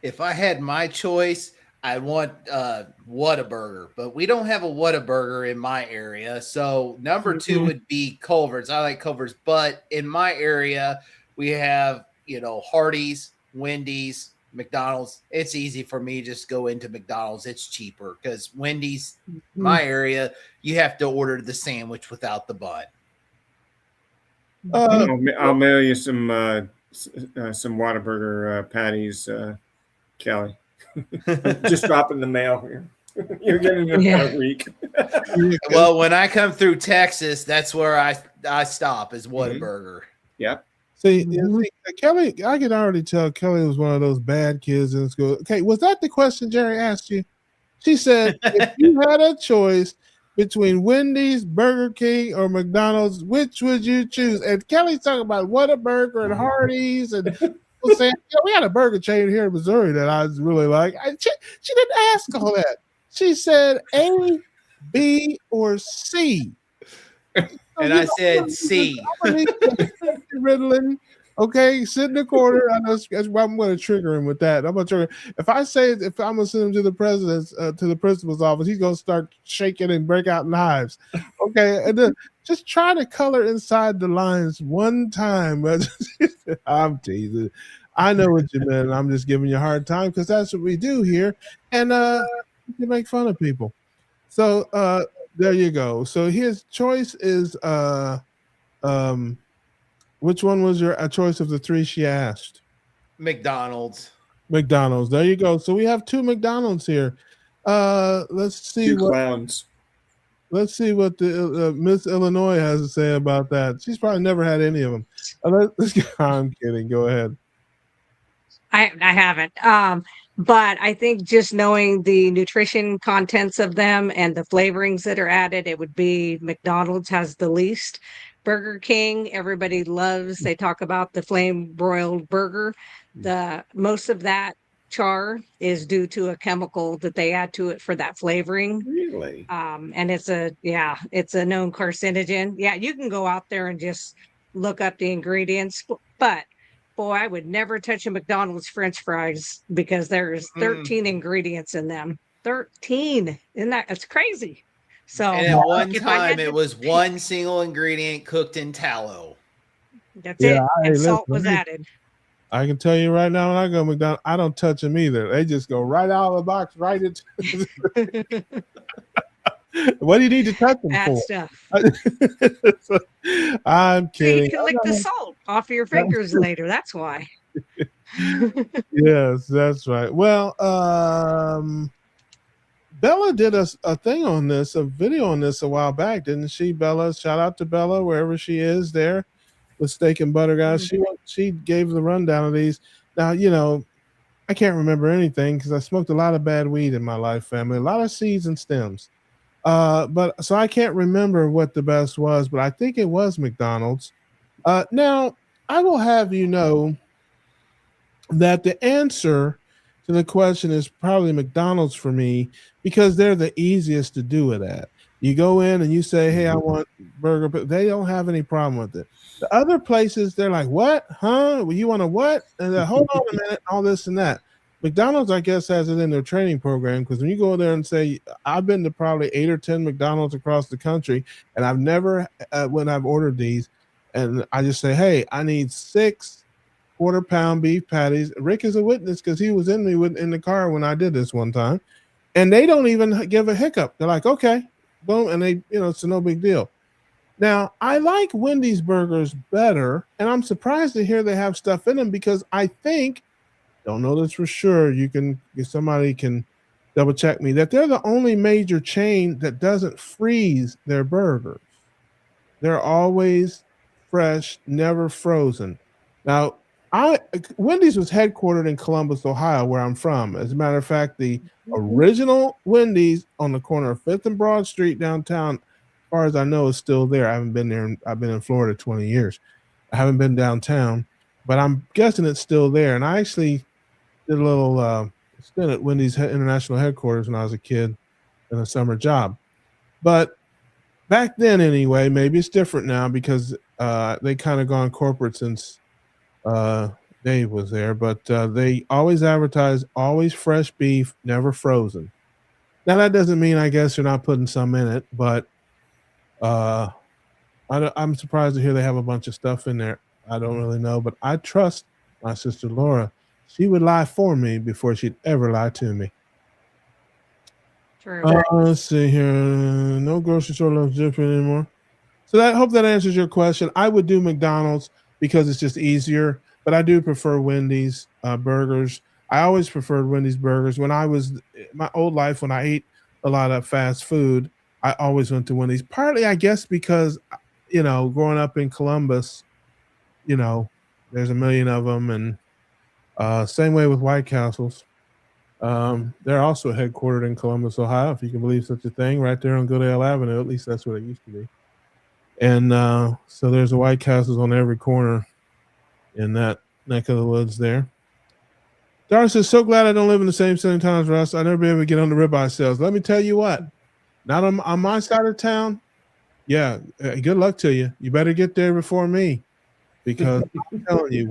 If I had my choice, I want Whataburger, but we don't have a Whataburger in my area. So number two would be Culver's. I like Culver's, but in my area, we have, Hardee's, Wendy's, McDonald's. It's easy for me to just go into McDonald's. It's cheaper because Wendy's, my area, you have to order the sandwich without the bun. I'll mail you some Whataburger patties, Kelly. Just drop in the mail here. You're getting it for a week. Well, when I come through Texas, that's where I stop is Whataburger. Yep. See, Kelly, I can already tell Kelly was one of those bad kids in school. Okay, was that the question Jerry asked you? She said, if you had a choice between Wendy's, Burger King, or McDonald's, which would you choose? And Kelly's talking about Whataburger and Hardee's and saying, we had a burger chain here in Missouri that I really like. She didn't ask all that. She said A, B, or C. And I said C. Ritalin, okay, sit in the corner. I know that's why I'm going to trigger him with that. I'm going to trigger. If I'm going to send him to the to the principal's office, he's going to start shaking and break out knives. Okay, and then just try to color inside the lines one time. I'm teasing. I know what you meant. I'm just giving you a hard time because that's what we do here, and you make fun of people. So there you go. So his choice is which one was a choice of the three she asked? McDonald's. There you go. So we have two McDonald's here. Let's see Two clowns. Let's see what the Miss Illinois has to say about that. She's probably never had any of them. I'm kidding. Go ahead. I haven't. But I think just knowing the nutrition contents of them and the flavorings that are added, it would be McDonald's has the least. Burger King, everybody loves. They talk about the flame broiled burger. Most of that char is due to a chemical that they add to it for that flavoring. Really? And it's a known carcinogen. Yeah, you can go out there and just look up the ingredients, but boy, I would never touch a McDonald's French fries because there's 13 ingredients in them. 13. That's crazy. So and at one time it was one single ingredient cooked in tallow. That's Yeah, it. hey, And salt listen, was added. I can tell you right now, when I go to McDonald's, I don't touch them either. They just go right out of the box, right into. What do you need to touch them Bad for? stuff. So, I'm So you kidding. can lick the salt off your fingers later. That's why. Yes, that's right. Well, Bella did a thing on this, a video on this a while back, didn't she? Bella, shout out to Bella wherever she is there with Steak and Butter guys. She gave the rundown of these. Now, I can't remember anything because I smoked a lot of bad weed in my life, family, a lot of seeds and stems. But so I can't remember what the best was, but I think it was McDonald's. Now I will have you know that the answer to the question is probably McDonald's for me because they're the easiest to do it at. You go in and you say, "Hey, I want burger," but they don't have any problem with it. The other places, they're like, "What? Huh? Well, you want a what?" And hold on a minute, all this and that. McDonald's, I guess, has it in their training program because when you go there and say, "I've been to probably 8 or 10 McDonald's across the country, and I've never, when I've ordered these, and I just say, hey, I need 6 quarter-pound beef patties." Rick is a witness because he was in in the car when I did this one time, and they don't even give a hiccup. They're like, "Okay, boom," and they, it's no big deal. Now, I like Wendy's burgers better, and I'm surprised to hear they have stuff in them because I think, don't know this for sure. If somebody can double check me, that they're the only major chain that doesn't freeze their burgers. They're always fresh, never frozen. Now, I Wendy's was headquartered in Columbus, Ohio, where I'm from. As a matter of fact, the original Wendy's on the corner of 5th and Broad Street downtown, as far as I know, is still there. I haven't been there. I've been in Florida 20 years. I haven't been downtown, but I'm guessing it's still there. And I actually did a little stint at Wendy's international headquarters when I was a kid in a summer job. But back then, anyway, maybe it's different now because they kind of gone corporate since Dave was there. But they always advertise always fresh beef, never frozen. Now that doesn't mean I guess they're not putting some in it, but I'm surprised to hear they have a bunch of stuff in there. I don't really know, but I trust my sister Laura. She would lie for me before she'd ever lie to me. True. Let's see here. No grocery store loves Jiffy anymore. So I hope that answers your question. I would do McDonald's because it's just easier, but I do prefer Wendy's burgers. I always preferred Wendy's burgers. When I was my old life, when I ate a lot of fast food, I always went to Wendy's. Partly, I guess, because growing up in Columbus, there's a million of them, and same way with White Castles. They're also headquartered in Columbus, Ohio, if you can believe such a thing, right there on Goodale Avenue. At least that's what it used to be. And so there's a White Castles on every corner in that neck of the woods there. Darcy says, so glad I don't live in the same town as Russ. I never be able to get on the ribeye sales. Let me tell you what, not on my side of town. Yeah, good luck to you. You better get there before me, because I'm telling you,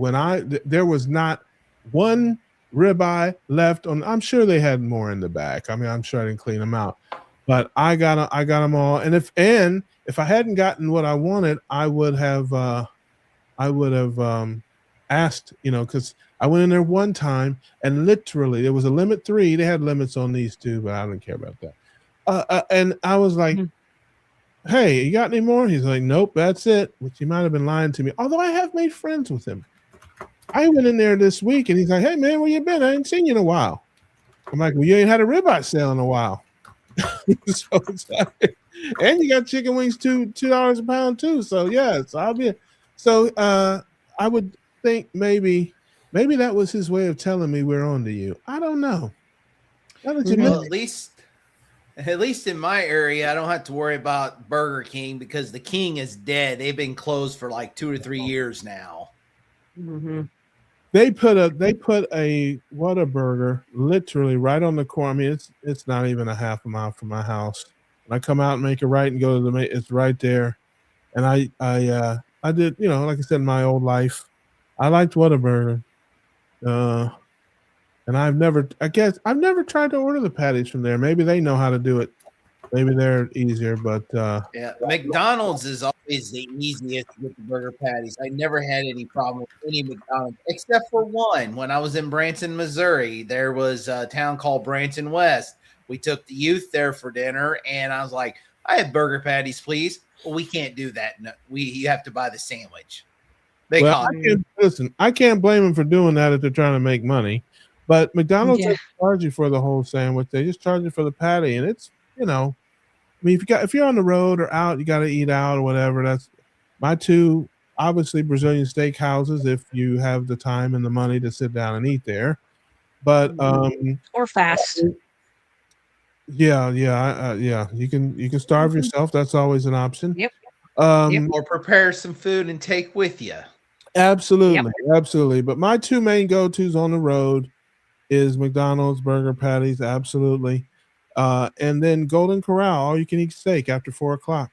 there was not one ribeye left on. I'm sure they had more in the back. I mean, I'm sure I didn't clean them out, but I got them all. And if I hadn't gotten what I wanted, I would have asked, because I went in there one time and literally there was a limit 3. They had limits on these too, but I didn't care about that. And I was like, hey, you got any more? He's like, nope, that's it. Which he might have been lying to me. Although I have made friends with him. I went in there this week and he's like, hey man, where you been? I ain't seen you in a while. I'm like, well, you ain't had a ribeye sale in a while. So it's like, and you got chicken wings $2 a pound too. So yeah, it's obvious. So I would think maybe that was his way of telling me we're on to you. I don't know. Well, at least in my area, I don't have to worry about Burger King because the King is dead. They've been closed for like 2 to 3 years now. Mm-hmm. They put a Whataburger literally right on the corner. I mean, it's not even a half a mile from my house. When I come out and make a right and go to it's right there. And I did, like I said, in my old life, I liked Whataburger. And I've never tried to order the patties from there. Maybe they know how to do it Maybe they're easier, but Yeah, McDonald's is always the easiest with the burger patties. I never had any problem with any McDonald's except for one. When I was in Branson, Missouri, there was a town called Branson West. We took the youth there for dinner, and I was like, "I have burger patties, please." Well, we can't do that. No, you have to buy the sandwich. Big well, hot. I can't blame them for doing that if they're trying to make money. But McDonald's Yeah. doesn't charge you for the whole sandwich; they just charge you for the patty, and it's I mean, if you're on the road or out, you got to eat out or whatever. That's my two obviously Brazilian steak houses if you have the time and the money to sit down and eat there. But Or fast. yeah, you can starve yourself. That's always an option. Yep. Or prepare some food and take with you. Absolutely, absolutely. But my two main go-tos on the road is McDonald's burger patties, absolutely. And then Golden Corral, all you can eat steak after 4 o'clock.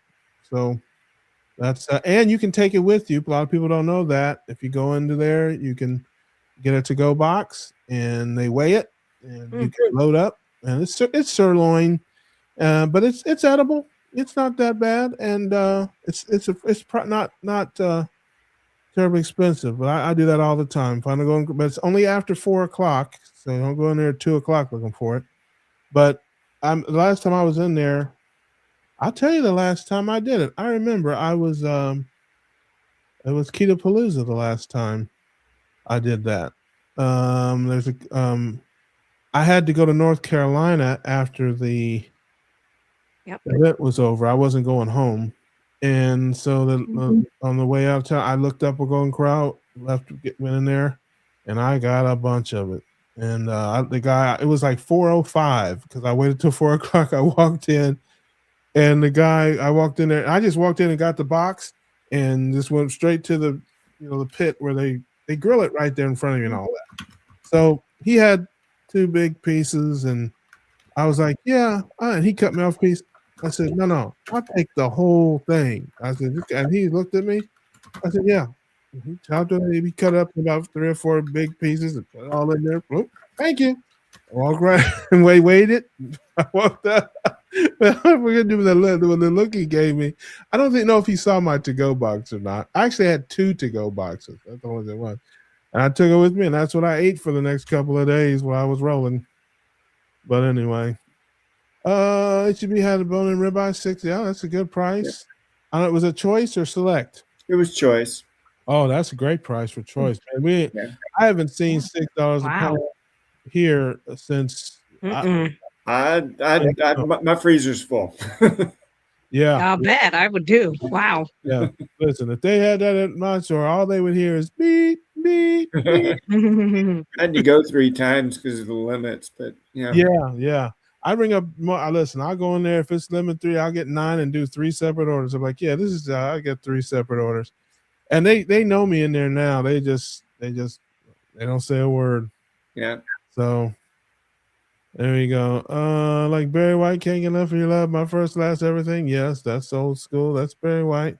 So that's and you can take it with you. A lot of people don't know that. If you go into there, you can get a to-go box and they weigh it and you can load up. And it's sirloin, but it's edible. It's not that bad, and not terribly expensive. But I do that all the time. If I'm going, but it's only after 4 o'clock, so don't go in there at 2 o'clock looking for it. But the last time I was in there, I'll tell you the last time I did it. I remember it was Keto Palooza the last time I did that. I had to go to North Carolina after the event was over. I wasn't going home. And so on the way out of town, I looked up a Golden Corral, went in there, and I got a bunch of it. And it was like 4:05 because I waited till 4 o'clock. I walked in, and I walked in there. I just walked in and got the box, and just went straight to the pit where they grill it right there in front of you and all that. So he had 2 big pieces, and I was like, "Yeah," and he cut me off a piece. I said, "No, I'll take the whole thing." I said, and he looked at me. I said, "Yeah." He chopped it. He cut up about 3 or 4 big pieces and put it all in there. Whoop, thank you. I walked right and waited. I walked up. We're gonna do the look he gave me. I don't know if he saw my to-go box or not. I actually had 2 to-go boxes. That's the one it was. And I took it with me, and that's what I ate for the next couple of days while I was rolling. But anyway, HEB had a bone-in ribeye 60. Yeah, that's a good price. I don't know, was it choice or select? It was choice. Oh, that's a great price for choice, man. I haven't seen $6 a pound here since. My freezer's full. Yeah, I'll bet I would do. Wow. Yeah, listen, if they had that at my store, all they would hear is beep, beep, beep. I had to go 3 times because of the limits, but Yeah. I bring up more. Listen, I'll go in there. If it's limit 3, I'll get 9 and do 3 separate orders. I'm like, yeah, this is I get 3 separate orders. And they know me in there now. They don't say a word. Yeah. So there you go. Like Barry White, can't get enough of your love. My first, last, everything. Yes, that's old school. That's Barry White.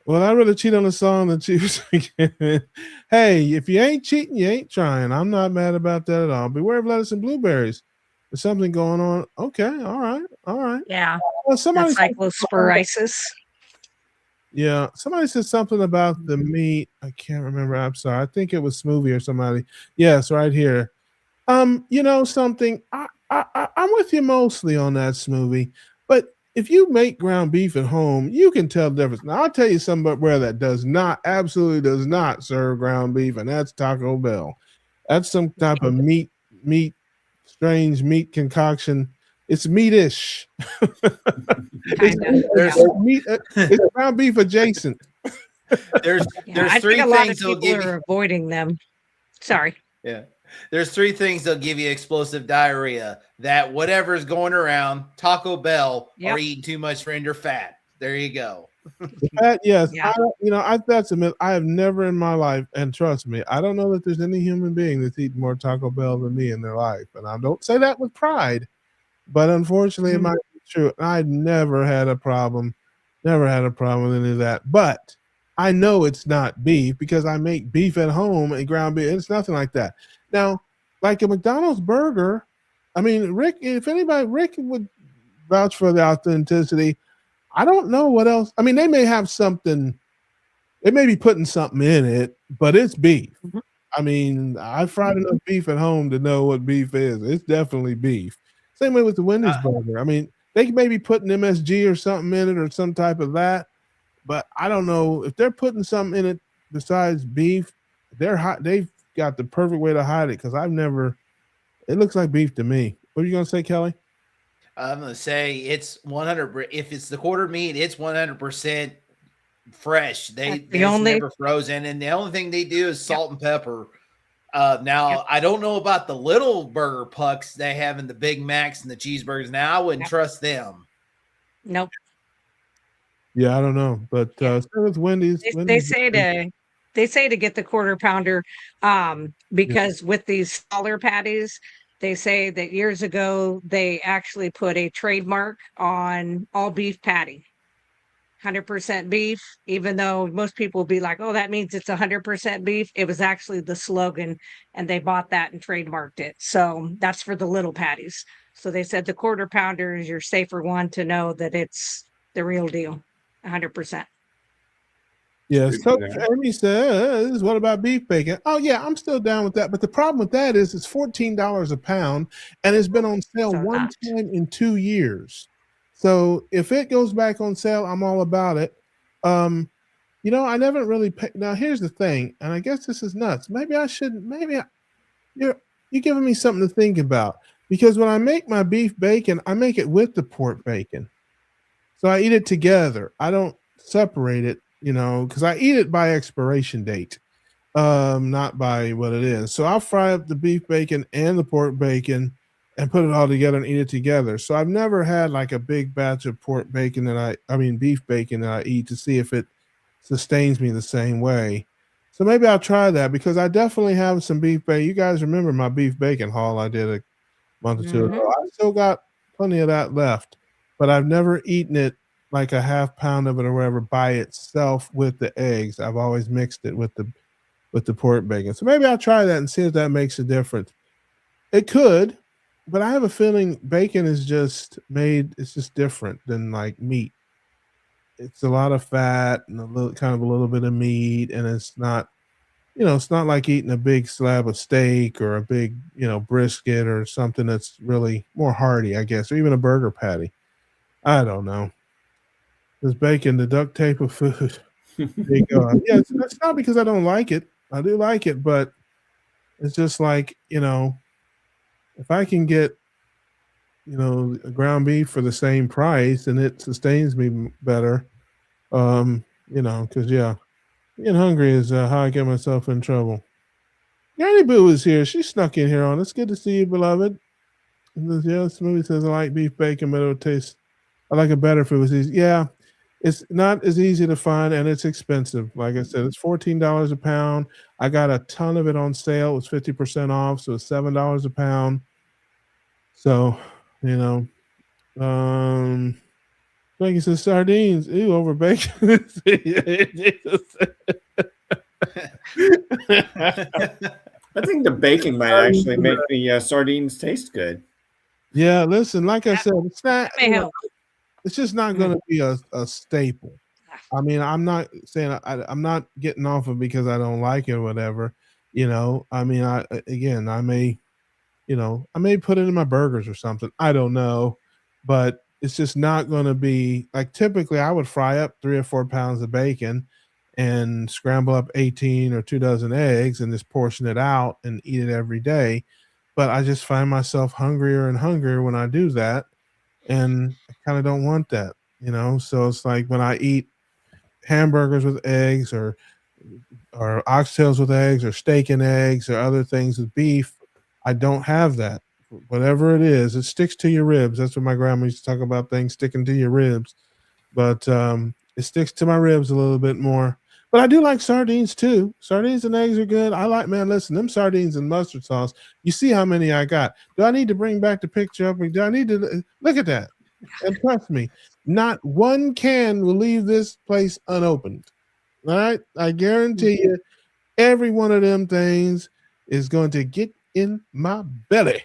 Well, I'd rather cheat on a song than cheat again. Hey, if you ain't cheating, you ain't trying. I'm not mad about that at all. Beware of lettuce and blueberries. There's something going on. Okay, all right. Yeah. Well, somebody cyclosporiasis. Yeah, somebody said something about the meat. I can't remember. I'm sorry. I think it was Smoothie or somebody. Yes, right here. Something. I'm with you mostly on that, Smoothie. But if you make ground beef at home, you can tell the difference. Now, I'll tell you something about where that absolutely does not serve ground beef, and that's Taco Bell. That's some type of strange meat concoction. It's meatish. It's ground beef adjacent. There's I 3 think a lot of things they'll people give are you. avoiding them. Sorry. Yeah. There's 3 things that'll give you explosive diarrhea. That whatever's going around, Taco Bell, or eating too much render fat. There you go. Fat, yes. Yeah. That's a myth. I have never in my life, and trust me, I don't know that there's any human being that's eaten more Taco Bell than me in their life. And I don't say that with pride, but unfortunately, it might be true. I've never had a problem with any of that. But I know it's not beef because I make beef at home and ground beef. It's nothing like that. Now, like a McDonald's burger, I mean, Rick would vouch for the authenticity. I don't know what else. I mean, they may have something. They may be putting something in it, but it's beef. I mean, I fried enough beef at home to know what beef is. It's definitely beef. Same way with the Wendy's burger. I mean, they may be putting MSG or something in it or some type of that, but I don't know if they're putting something in it besides beef. They've got the perfect way to hide it because I've never. It looks like beef to me. What are you gonna say, Kelly? I'm going to say it's 100. If it's the quarter meat, it's 100% fresh. It's never frozen, and the only thing they do is salt and pepper. Now I don't know about the little burger pucks they have in the Big Macs and the cheeseburgers. Now I wouldn't trust them. Nope. Yeah, I don't know, but same with Wendy's. They say to get the quarter pounder because with these smaller patties, they say that years ago they actually put a trademark on all beef patty. 100% beef, even though most people will be like, oh, that means it's 100% beef. It was actually the slogan, and they bought that and trademarked it. So that's for the little patties. So they said the quarter pounder is your safer one to know that it's the real deal, 100%. Yes, Coach Amy says, what about beef bacon? Oh, yeah, I'm still down with that. But the problem with that is it's $14 a pound, and it's been on sale one time in 2 years. So if it goes back on sale, I'm all about it. You know, I never really pay. Now, here's the thing, and I guess this is nuts. Maybe I shouldn't. You're giving me something to think about. Because when I make my beef bacon, I make it with the pork bacon. So I eat it together. I don't separate it, you know, because I eat it by expiration date, not by what it is. So I'll fry up the beef bacon and the pork bacon and put it all together and eat it together. So I've never had like a big batch of pork bacon beef bacon that I eat to see if it sustains me the same way. So maybe I'll try that because I definitely have some beef bacon. You guys remember my beef bacon haul I did a month or two ago. I still got plenty of that left, but I've never eaten it like a half pound of it or whatever by itself with the eggs. I've always mixed it with the pork bacon. So maybe I'll try that and see if that makes a difference. It could, but I have a feeling bacon is just it's just different than like meat. It's a lot of fat and a little bit of meat, and it's not, it's not like eating a big slab of steak or a big, brisket or something that's really more hearty, I guess, or even a burger patty. I don't know. This bacon, the duct tape of food. There you go. Yeah, it's not because I don't like it. I do like it, but it's just like, if I can get, a ground beef for the same price and it sustains me better, because being hungry is how I get myself in trouble. Granny Boo is here. She snuck in here on us. Good to see you, beloved. This movie says I like beef bacon, but I like it better if it was easy. Yeah, it's not as easy to find and it's expensive. Like I said, it's $14 a pound. I got a ton of it on sale. It was 50% off, so it's $7 a pound. So, like you said, sardines. Ew, over bacon. I think the bacon might actually make the sardines taste good. Yeah, listen, like I said, it's just not going to be a staple. I mean, I'm not saying I'm not getting off of because I don't like it or whatever. I mean, I may put it in my burgers or something. I don't know, but it's just not going to be like typically I would fry up 3 or 4 pounds of bacon and scramble up 18 or 2 dozen eggs and just portion it out and eat it every day. But I just find myself hungrier and hungrier when I do that. And I kind of don't want that, So it's like when I eat hamburgers with eggs or oxtails with eggs or steak and eggs or other things with beef, I don't have that. Whatever it is, it sticks to your ribs. That's what my grandma used to talk about, things sticking to your ribs. But it sticks to my ribs a little bit more. But I do like sardines too. Sardines and eggs are good. Listen, them sardines and mustard sauce. You see how many I got. Do I need to bring back the picture up? Do I need to look at that? And trust me, not one can will leave this place unopened. All right? I guarantee you, every one of them things is going to get in my belly.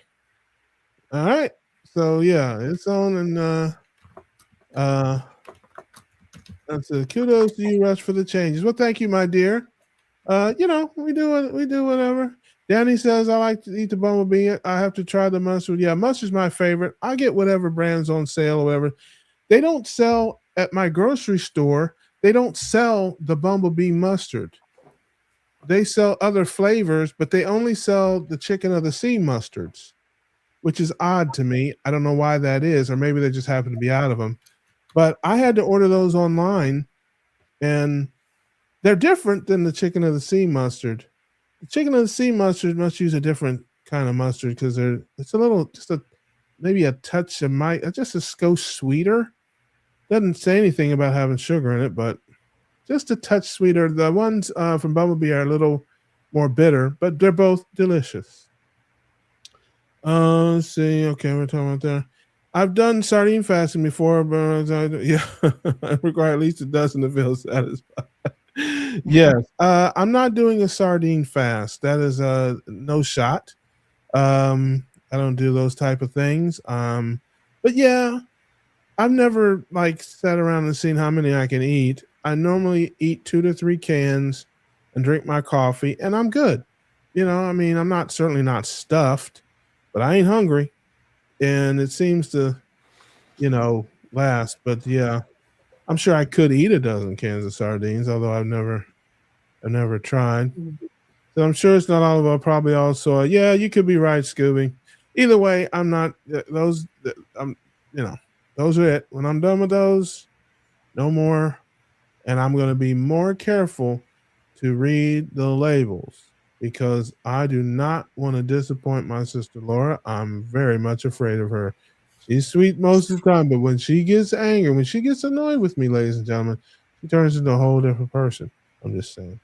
All right. So yeah, it's on, and that's kudos to you, Rush, for the changes. Well, thank you, my dear. We do whatever. Danny says I like to eat the bumblebee. I have to try the mustard. Yeah, mustard's my favorite. I get whatever brands on sale or whatever. They don't sell at my grocery store. They don't sell the bumblebee mustard. They sell other flavors, but they only sell the chicken of the sea mustards, which is odd to me. I don't know why that is, or maybe they just happen to be out of them. But I had to order those online, and they're different than the chicken of the sea mustard. The chicken of the sea mustard must use a different kind of mustard because it's a little, maybe a touch of just a skosh sweeter. Doesn't say anything about having sugar in it, but just a touch sweeter. The ones from Bumblebee are a little more bitter, but they're both delicious. Let's see. Okay, we're talking about that. I've done sardine fasting before, but I require at least a dozen to feel satisfied. Yes, I'm not doing a sardine fast. That is no shot. I don't do those type of things. But yeah, I've never sat around and seen how many I can eat. I normally eat 2 to 3 cans and drink my coffee, and I'm good. I mean, I'm certainly not stuffed, but I ain't hungry, and it seems to, last. But yeah, I'm sure I could eat a dozen cans of sardines, although I've never tried. So I'm sure it's not all of them. Probably all soy. Yeah, you could be right, Scooby. Either way, I'm not those. Those are it. When I'm done with those, no more. And I'm going to be more careful to read the labels because I do not want to disappoint my sister Laura. I'm very much afraid of her. She's sweet most of the time, but when she gets angry, when she gets annoyed with me, ladies and gentlemen, she turns into a whole different person. I'm just saying.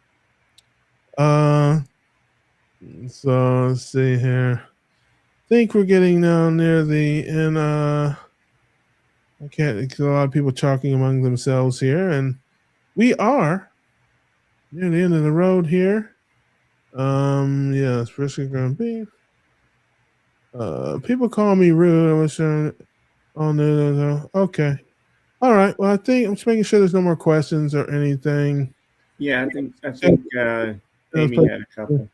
So let's see here. I think we're getting down near the end. I can't. A lot of people talking among themselves here, and we are near the end of the road here. Yes, brisket ground beef. People call me rude. I was on there. Okay. All right. Well, I think I'm just making sure there's no more questions or anything. Yeah, I think Amy had a couple.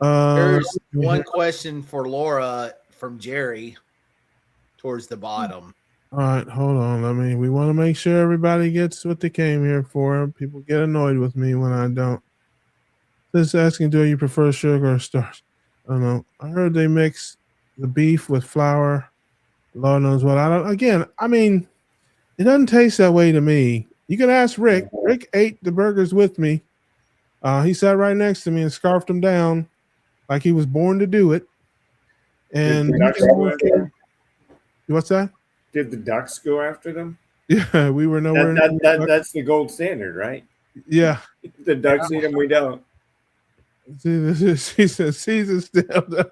There's one question for Laura from Jerry towards the bottom. All right, hold on. We want to make sure everybody gets what they came here for. People get annoyed with me when I don't. Just asking, do you prefer sugar or starch? I don't know. I heard they mix the beef with flour. Lord knows what. I don't. Again, I mean, it doesn't taste that way to me. You can ask Rick. Rick ate the burgers with me. He sat right next to me and scarfed them down like he was born to do it. And what's that? Did the ducks go after them? Yeah, we were nowhere. That's the gold standard, right? Yeah. The ducks eat them, we don't. She says Caesar still.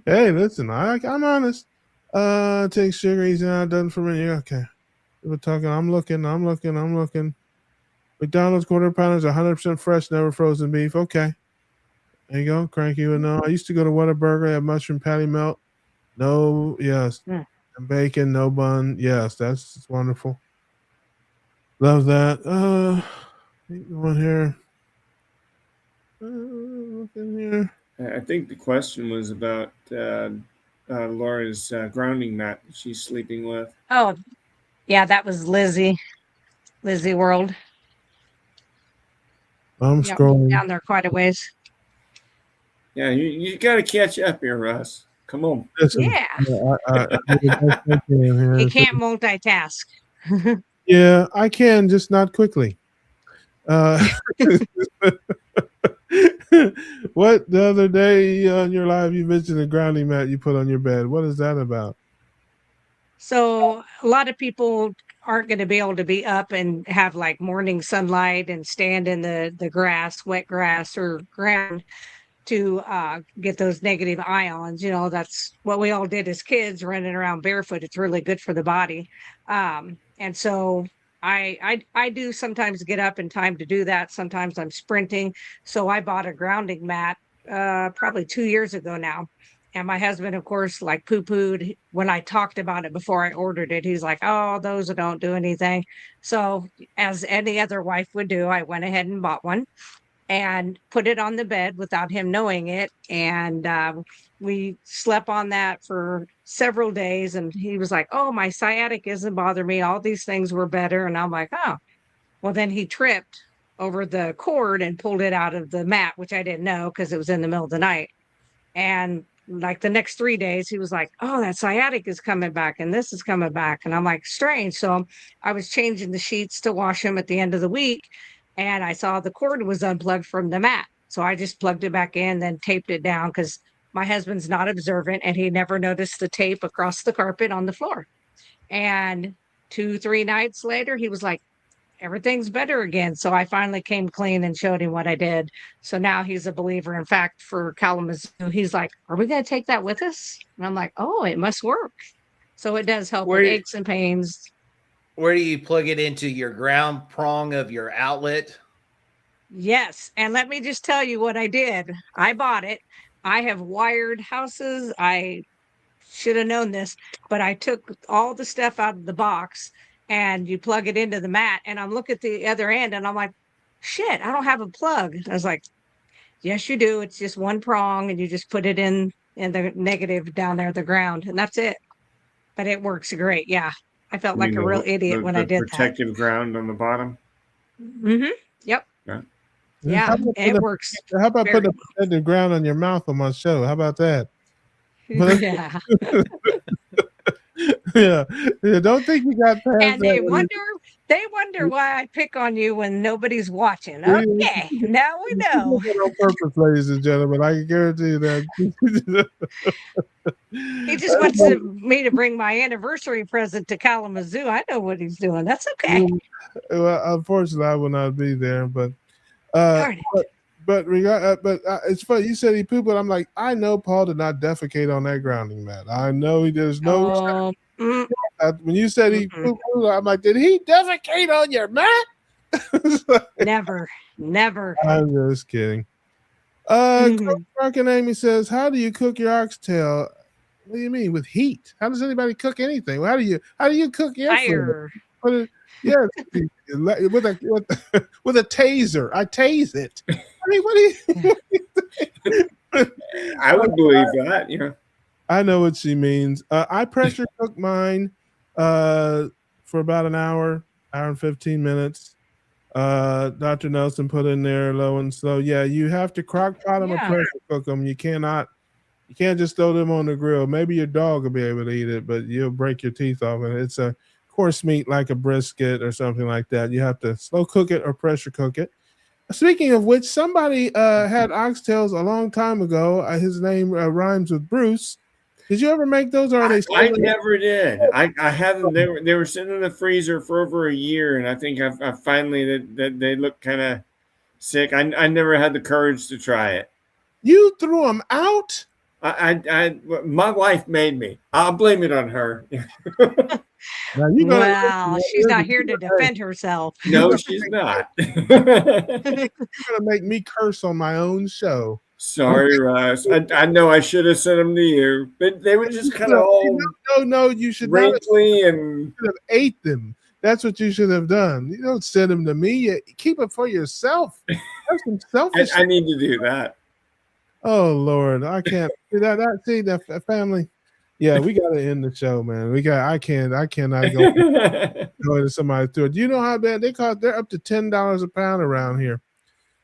Hey, listen, I'm honest. Take sugar easy now, done for me. Okay. We're talking. I'm looking. McDonald's quarter pounders, 100% fresh, never frozen beef. Okay. There you go. Cranky would know. I used to go to Whataburger, have mushroom patty melt. No, yes. And bacon, no bun. Yes, that's wonderful. Love that. Keep going here. Looking here. I think the question was about Laura's grounding mat that she's sleeping with. Oh, yeah, that was Lizzie World. I'm scrolling down there quite a ways. Yeah, you got to catch up here, Russ. Come on. Listen, Yeah. He can't multitask. Yeah, I can, just not quickly. What the other day on your live you mentioned a grounding mat you put on your bed. What is that about? So a lot of people aren't going to be able to be up and have like morning sunlight and stand in the grass, wet grass or ground to get those negative ions. That's what we all did as kids, running around barefoot. It's really good for the body. And so I do sometimes get up in time to do that. Sometimes I'm sprinting. So I bought a grounding mat probably 2 years ago now. And my husband, of course, like poo-pooed when I talked about it before I ordered it. He's like, "Oh, those don't do anything." So, as any other wife would do, I went ahead and bought one and put it on the bed without him knowing it. And we slept on that for several days. And he was like, "Oh, my sciatic isn't bothering me. All these things were better." And I'm like, "Oh." Well, then he tripped over the cord and pulled it out of the mat, which I didn't know because it was in the middle of the night. And like the next 3 days, he was like, "Oh, that sciatic is coming back and this is coming back." And I'm like, strange. So I was changing the sheets to wash him at the end of the week. And I saw the cord was unplugged from the mat. So I just plugged it back in, then taped it down because my husband's not observant and he never noticed the tape across the carpet on the floor. And 2, 3 nights later, he was like, "Everything's better again." So I finally came clean and showed him what I did. So now he's a believer. In fact, for Kalamazoo, he's like, "Are we going to take that with us?" And I'm like, "Oh, it must work." So it does help with aches and pains. Where do you plug it into? Your ground prong of your outlet? Yes. And let me just tell you what I did. I bought it. I have wired houses. I should have known this, but I took all the stuff out of the box and you plug it into the mat. And I'm looking at the other end and I'm like, shit, I don't have a plug. I was like, yes, you do. It's just one prong and you just put it in the negative down there, the ground, and that's it. But it works great. Yeah. I felt like a real idiot when I did that. Protective ground on the bottom. Mm-hmm. Yep. Yeah. Yeah. It works. How about putting a protective ground on your mouth on my show? How about that? Yeah. Yeah. Don't think you got past And that. they wonder why I pick on you when nobody's watching. Okay, now we know. On purpose, ladies and gentlemen. I can guarantee you that. He just wants me to bring my anniversary present to Kalamazoo. I know what he's doing. That's okay. Well, unfortunately, I will not be there, but Darn it. but it's funny. You said he pooped, but I'm like, I know Paul did not defecate on that grounding mat. I know there's no. When you said he pooped, I'm like, did he defecate on your mat? Never. I'm just kidding. Mark and Amy says, how do you cook your oxtail? What do you mean with heat? How does anybody cook anything? How do you cook your fire? Yeah, with a taser. I tase it. I mean, what do you? I would believe that. Yeah, I know what she means. I pressure cook mine for about an hour and 15 minutes. Dr. Nelson put in there low and slow. Yeah, you have to crock pot them or pressure cook them. You can't just throw them on the grill. Maybe your dog will be able to eat it, but you'll break your teeth off. And it's a coarse meat like a brisket or something like that. You have to slow cook it or pressure cook it. Speaking of which, somebody had oxtails a long time ago. His name rhymes with Bruce. Did you ever make those? Or are they? I never did. I haven't. They were sitting in the freezer for over a year, and I think I finally that they look kind of sick. I never had the courage to try it. You threw them out? My wife made me. I'll blame it on her. Wow, she's not here to defend herself. No, she's not. You're gonna make me curse on my own show. Sorry, Russ. I know I should have sent them to you, but they were just kind of all no. You should wrinkly and have ate them. That's what you should have done. You don't send them to me. You keep it for yourself. That's some selfish. I need to do that. Oh Lord, I can't see that. See that family. Yeah, we got to end the show, man. I cannot go to somebody through it. Do you know how bad they cost? They're up to $10 a pound around here.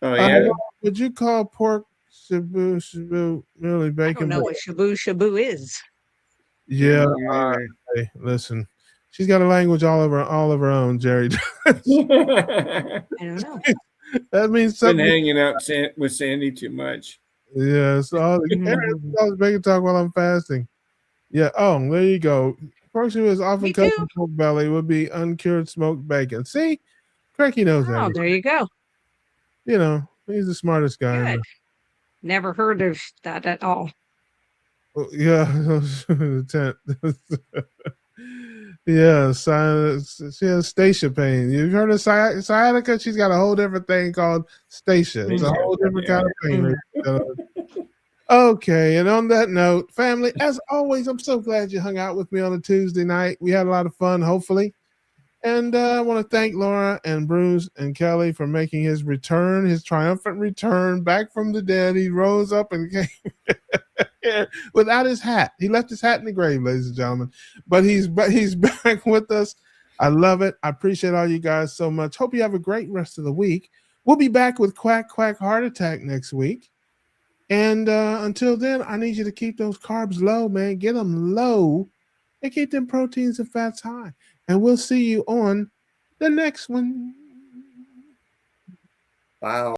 Oh yeah. Would you call pork shabu really bacon? I don't know what shabu is. Yeah. Hey, listen, she's got a language all of her own, Jerry. I don't know. That means something. Been hanging out with Sandy too much. Yeah, so all the bacon talk while I'm fasting. Yeah. Oh, there you go. Pork shabu is often cut from pork belly. Would be uncured smoked bacon. See, Cracky knows that. Oh, there you go. You know, he's the smartest guy. Good. Never heard of that at all. Well, yeah, the tent. Yeah, she has Stacia pain. You've heard of sciatica? She's got a whole different thing called Stacia. It's a whole different kind of pain. Okay, and on that note, family, as always, I'm so glad you hung out with me on a Tuesday night. We had a lot of fun, hopefully. And I want to thank Laura and Bruce and Kelly for making his return, his triumphant return back from the dead. He rose up and came here without his hat. He left his hat in the grave, ladies and gentlemen. But he's back with us. I love it. I appreciate all you guys so much. Hope you have a great rest of the week. We'll be back with Quack Quack Heart Attack next week. And until then, I need you to keep those carbs low, man. Get them low and keep them proteins and fats high. And we'll see you on the next one. Wow.